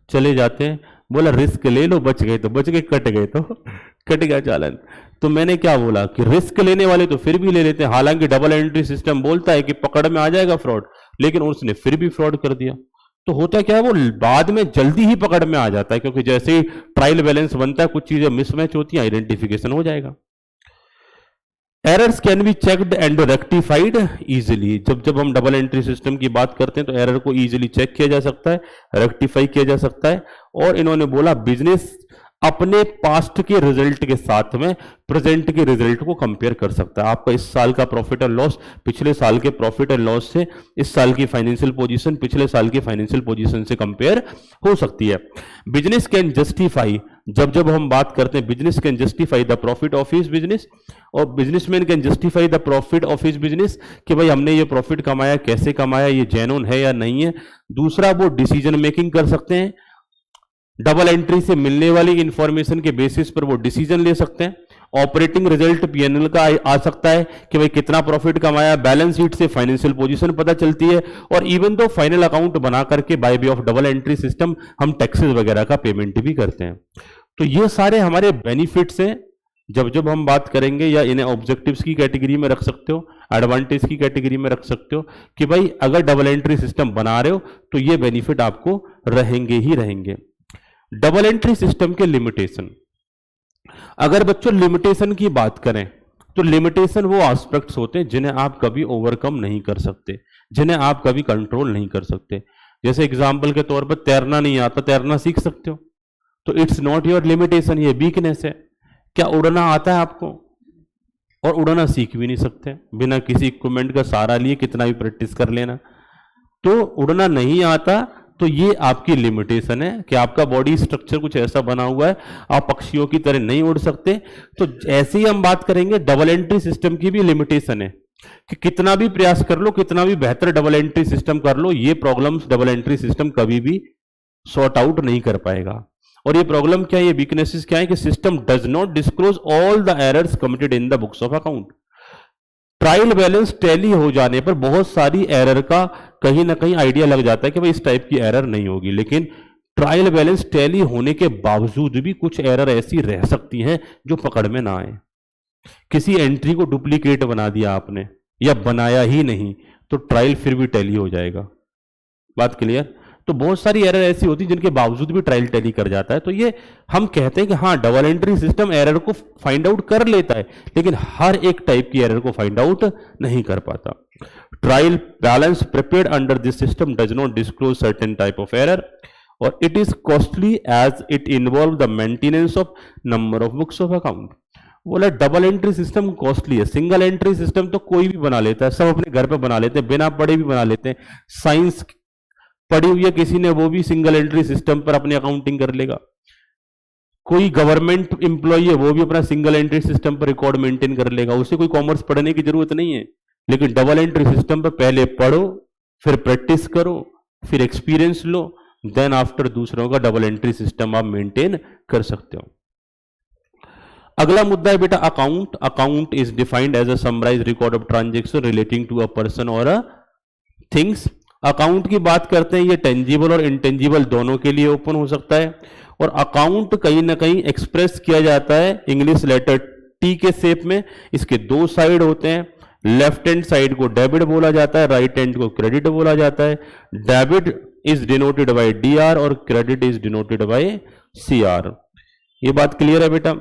चले जाते हैं, बोला रिस्क ले लो, बच गए तो बच गए, कट गए तो कट गया चालान। तो मैंने क्या बोला कि रिस्क लेने वाले तो फिर भी ले लेते हैं, हालांकि डबल एंट्री सिस्टम बोलता है कि पकड़ में आ जाएगा फ्रॉड, लेकिन उसने फिर भी फ्रॉड कर दिया। तो होता क्या है, वो बाद में जल्दी ही पकड़ में आ जाता है, क्योंकि जैसे ही ट्रायल बैलेंस बनता है कुछ चीजें मिसमैच होती हैं, आइडेंटिफिकेशन हो जाएगा। Errors can be checked and rectified easily. जब जब हम डबल एंट्री सिस्टम की बात करते हैं तो एरर को इजीली चेक किया जा सकता है, रेक्टिफाई किया जा सकता है। और इन्होंने बोला बिजनेस अपने पास्ट के रिजल्ट के साथ में प्रेजेंट के रिजल्ट को कंपेयर कर सकता है। आपका इस साल का प्रॉफिट एंड लॉस पिछले साल के प्रॉफिट एंड लॉस से, इस साल की फाइनेंशियल पोजीशन पिछले साल की फाइनेंशियल पोजीशन से कंपेयर हो सकती है। बिजनेस कैन जस्टिफाई, जब जब हम बात करते हैं business can justify the profit of his business, और businessman can justify the profit of his business, कि भाई हमने ये प्रॉफिट कमाया, कैसे कमाया, ये जेन्युइन है या नहीं है। दूसरा, वो डिसीजन मेकिंग कर सकते हैं, डबल एंट्री से मिलने वाली इंफॉर्मेशन के बेसिस पर वो डिसीजन ले सकते हैं। ऑपरेटिंग रिजल्ट पीएनएल का आ सकता है कि भाई कितना प्रॉफिट कमाया, बैलेंस शीट से फाइनेंशियल पोजीशन पता चलती है, और इवन तो फाइनल अकाउंट बना करके by way of double entry system हम टैक्सेस वगैरह का पेमेंट भी करते हैं। तो ये सारे हमारे बेनिफिट्स हैं। जब जब हम बात करेंगे, या इन्हें ऑब्जेक्टिव्स की कैटेगरी में रख सकते हो, एडवांटेज की कैटेगरी में रख सकते हो, कि भाई अगर डबल एंट्री सिस्टम बना रहे हो तो ये बेनिफिट आपको रहेंगे ही रहेंगे। डबल एंट्री सिस्टम के लिमिटेशन, अगर बच्चों लिमिटेशन की बात करें तो लिमिटेशन वो एस्पेक्ट्स होते हैं जिन्हें आप कभी ओवरकम नहीं कर सकते, जिन्हें आप कभी कंट्रोल नहीं कर सकते। जैसे एग्जांपल के तौर पर तैरना नहीं आता, तैरना सीख सकते हो, तो इट्स नॉट योर लिमिटेशन, ये वीकनेस है। क्या उड़ना आता है आपको? और उड़ना सीख भी नहीं सकते बिना किसी इक्विपमेंट का सहारा लिए, कितना भी प्रैक्टिस कर लेना। तो उड़ना नहीं आता, तो ये आपकी लिमिटेशन है कि आपका बॉडी स्ट्रक्चर कुछ ऐसा बना हुआ है, आप पक्षियों की तरह नहीं उड़ सकते। तो ऐसे ही हम बात करेंगे, डबल एंट्री सिस्टम की भी लिमिटेशन है कि कितना भी प्रयास कर लो, कितना भी बेहतर डबल एंट्री सिस्टम कर लो, ये प्रॉब्लम्स डबल एंट्री सिस्टम कभी भी सॉर्ट आउट नहीं कर पाएगा। और ये प्रॉब्लम क्या है, ये वीकनेसेस क्या है कि system does not disclose all the errors committed in the books of account. Trial balance tally हो जाने पर बहुत सारी एरर का कहीं ना कहीं आइडिया लग जाता है कि भाई इस टाइप की एरर नहीं होगी, लेकिन ट्रायल बैलेंस टैली होने के बावजूद भी कुछ एरर ऐसी रह सकती हैं जो पकड़ में ना आए। किसी एंट्री को डुप्लीकेट बना दिया आपने या बनाया ही नहीं, तो ट्रायल फिर भी टैली हो जाएगा। बात क्लियर? तो बहुत सारी एरर ऐसी होती है जिनके बावजूद भी ट्रायल टैली कर जाता है। तो ये हम कहते हैं कि हाँ, डबल एंट्री सिस्टम एरर को फाइंड आउट कर लेता है, लेकिन हर एक टाइप की एरर को फाइंड आउट नहीं कर पाता। Trial balance prepared under this system does not disclose certain type of error, और it is costly as it involve the maintenance of number of books of account. बोला डबल एंट्री सिस्टम कॉस्टली है, सिंगल एंट्री सिस्टम तो कोई भी बना लेता है, सब अपने घर पे बना लेते हैं, बिना पढ़े भी बना लेते हैं। साइंस पढ़ी हुई है किसी ने, वो भी सिंगल एंट्री सिस्टम पर अपनी अकाउंटिंग कर लेगा। कोई गवर्नमेंट एम्प्लॉय है, वो भी अपना सिंगल एंट्री सिस्टम पर रिकॉर्ड मेंटेन कर लेगा, उसे कोई कॉमर्स पढ़ने की जरूरत नहीं है। लेकिन डबल एंट्री सिस्टम पर पहले पढ़ो, फिर प्रैक्टिस करो, फिर एक्सपीरियंस लो, देन आफ्टर दूसरों का डबल एंट्री सिस्टम आप मेंटेन कर सकते हो। अगला मुद्दा है बेटा account. Account is defined as a summarise record of transaction relating to a person और अ थिंग्स। अकाउंट की बात करते हैं, ये टेंजिबल और इंटेंजिबल दोनों के लिए ओपन हो सकता है, और अकाउंट कहीं ना कहीं एक्सप्रेस किया जाता है इंग्लिश लेटर टी के शेप में। इसके दो साइड होते हैं, लेफ्ट हैंड साइड को डेबिट बोला जाता है, राइट हैंड को क्रेडिट बोला जाता है। Debit is denoted by DR और credit is denoted by CR. ये बात क्लियर है बेटा?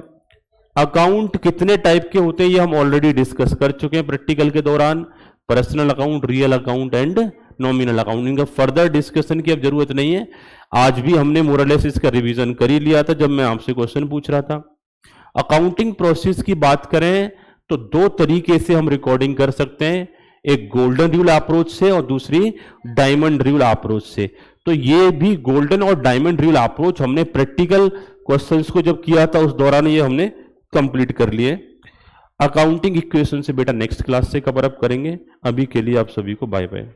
अकाउंट कितने टाइप के होते हैं ये हम ऑलरेडी डिस्कस कर चुके हैं प्रैक्टिकल के दौरान। Personal account, real account and nominal account. इनका फर्दर डिस्कशन की अब जरूरत नहीं है, आज भी हमने मोरलेस इसका रिवीजन कर ही लिया था जब मैं आपसे क्वेश्चन पूछ रहा था। अकाउंटिंग प्रोसेस की बात करें तो दो तरीके से हम रिकॉर्डिंग कर सकते हैं, एक गोल्डन रूल अप्रोच से और दूसरी डायमंड रूल अप्रोच से। तो ये भी गोल्डन और डायमंड रूल अप्रोच हमने प्रैक्टिकल क्वेश्चंस को जब किया था उस दौरान ये हमने कंप्लीट कर लिए। अकाउंटिंग इक्वेशन से बेटा नेक्स्ट क्लास से कवर अप करेंगे। अभी के लिए आप सभी को बाय बाय।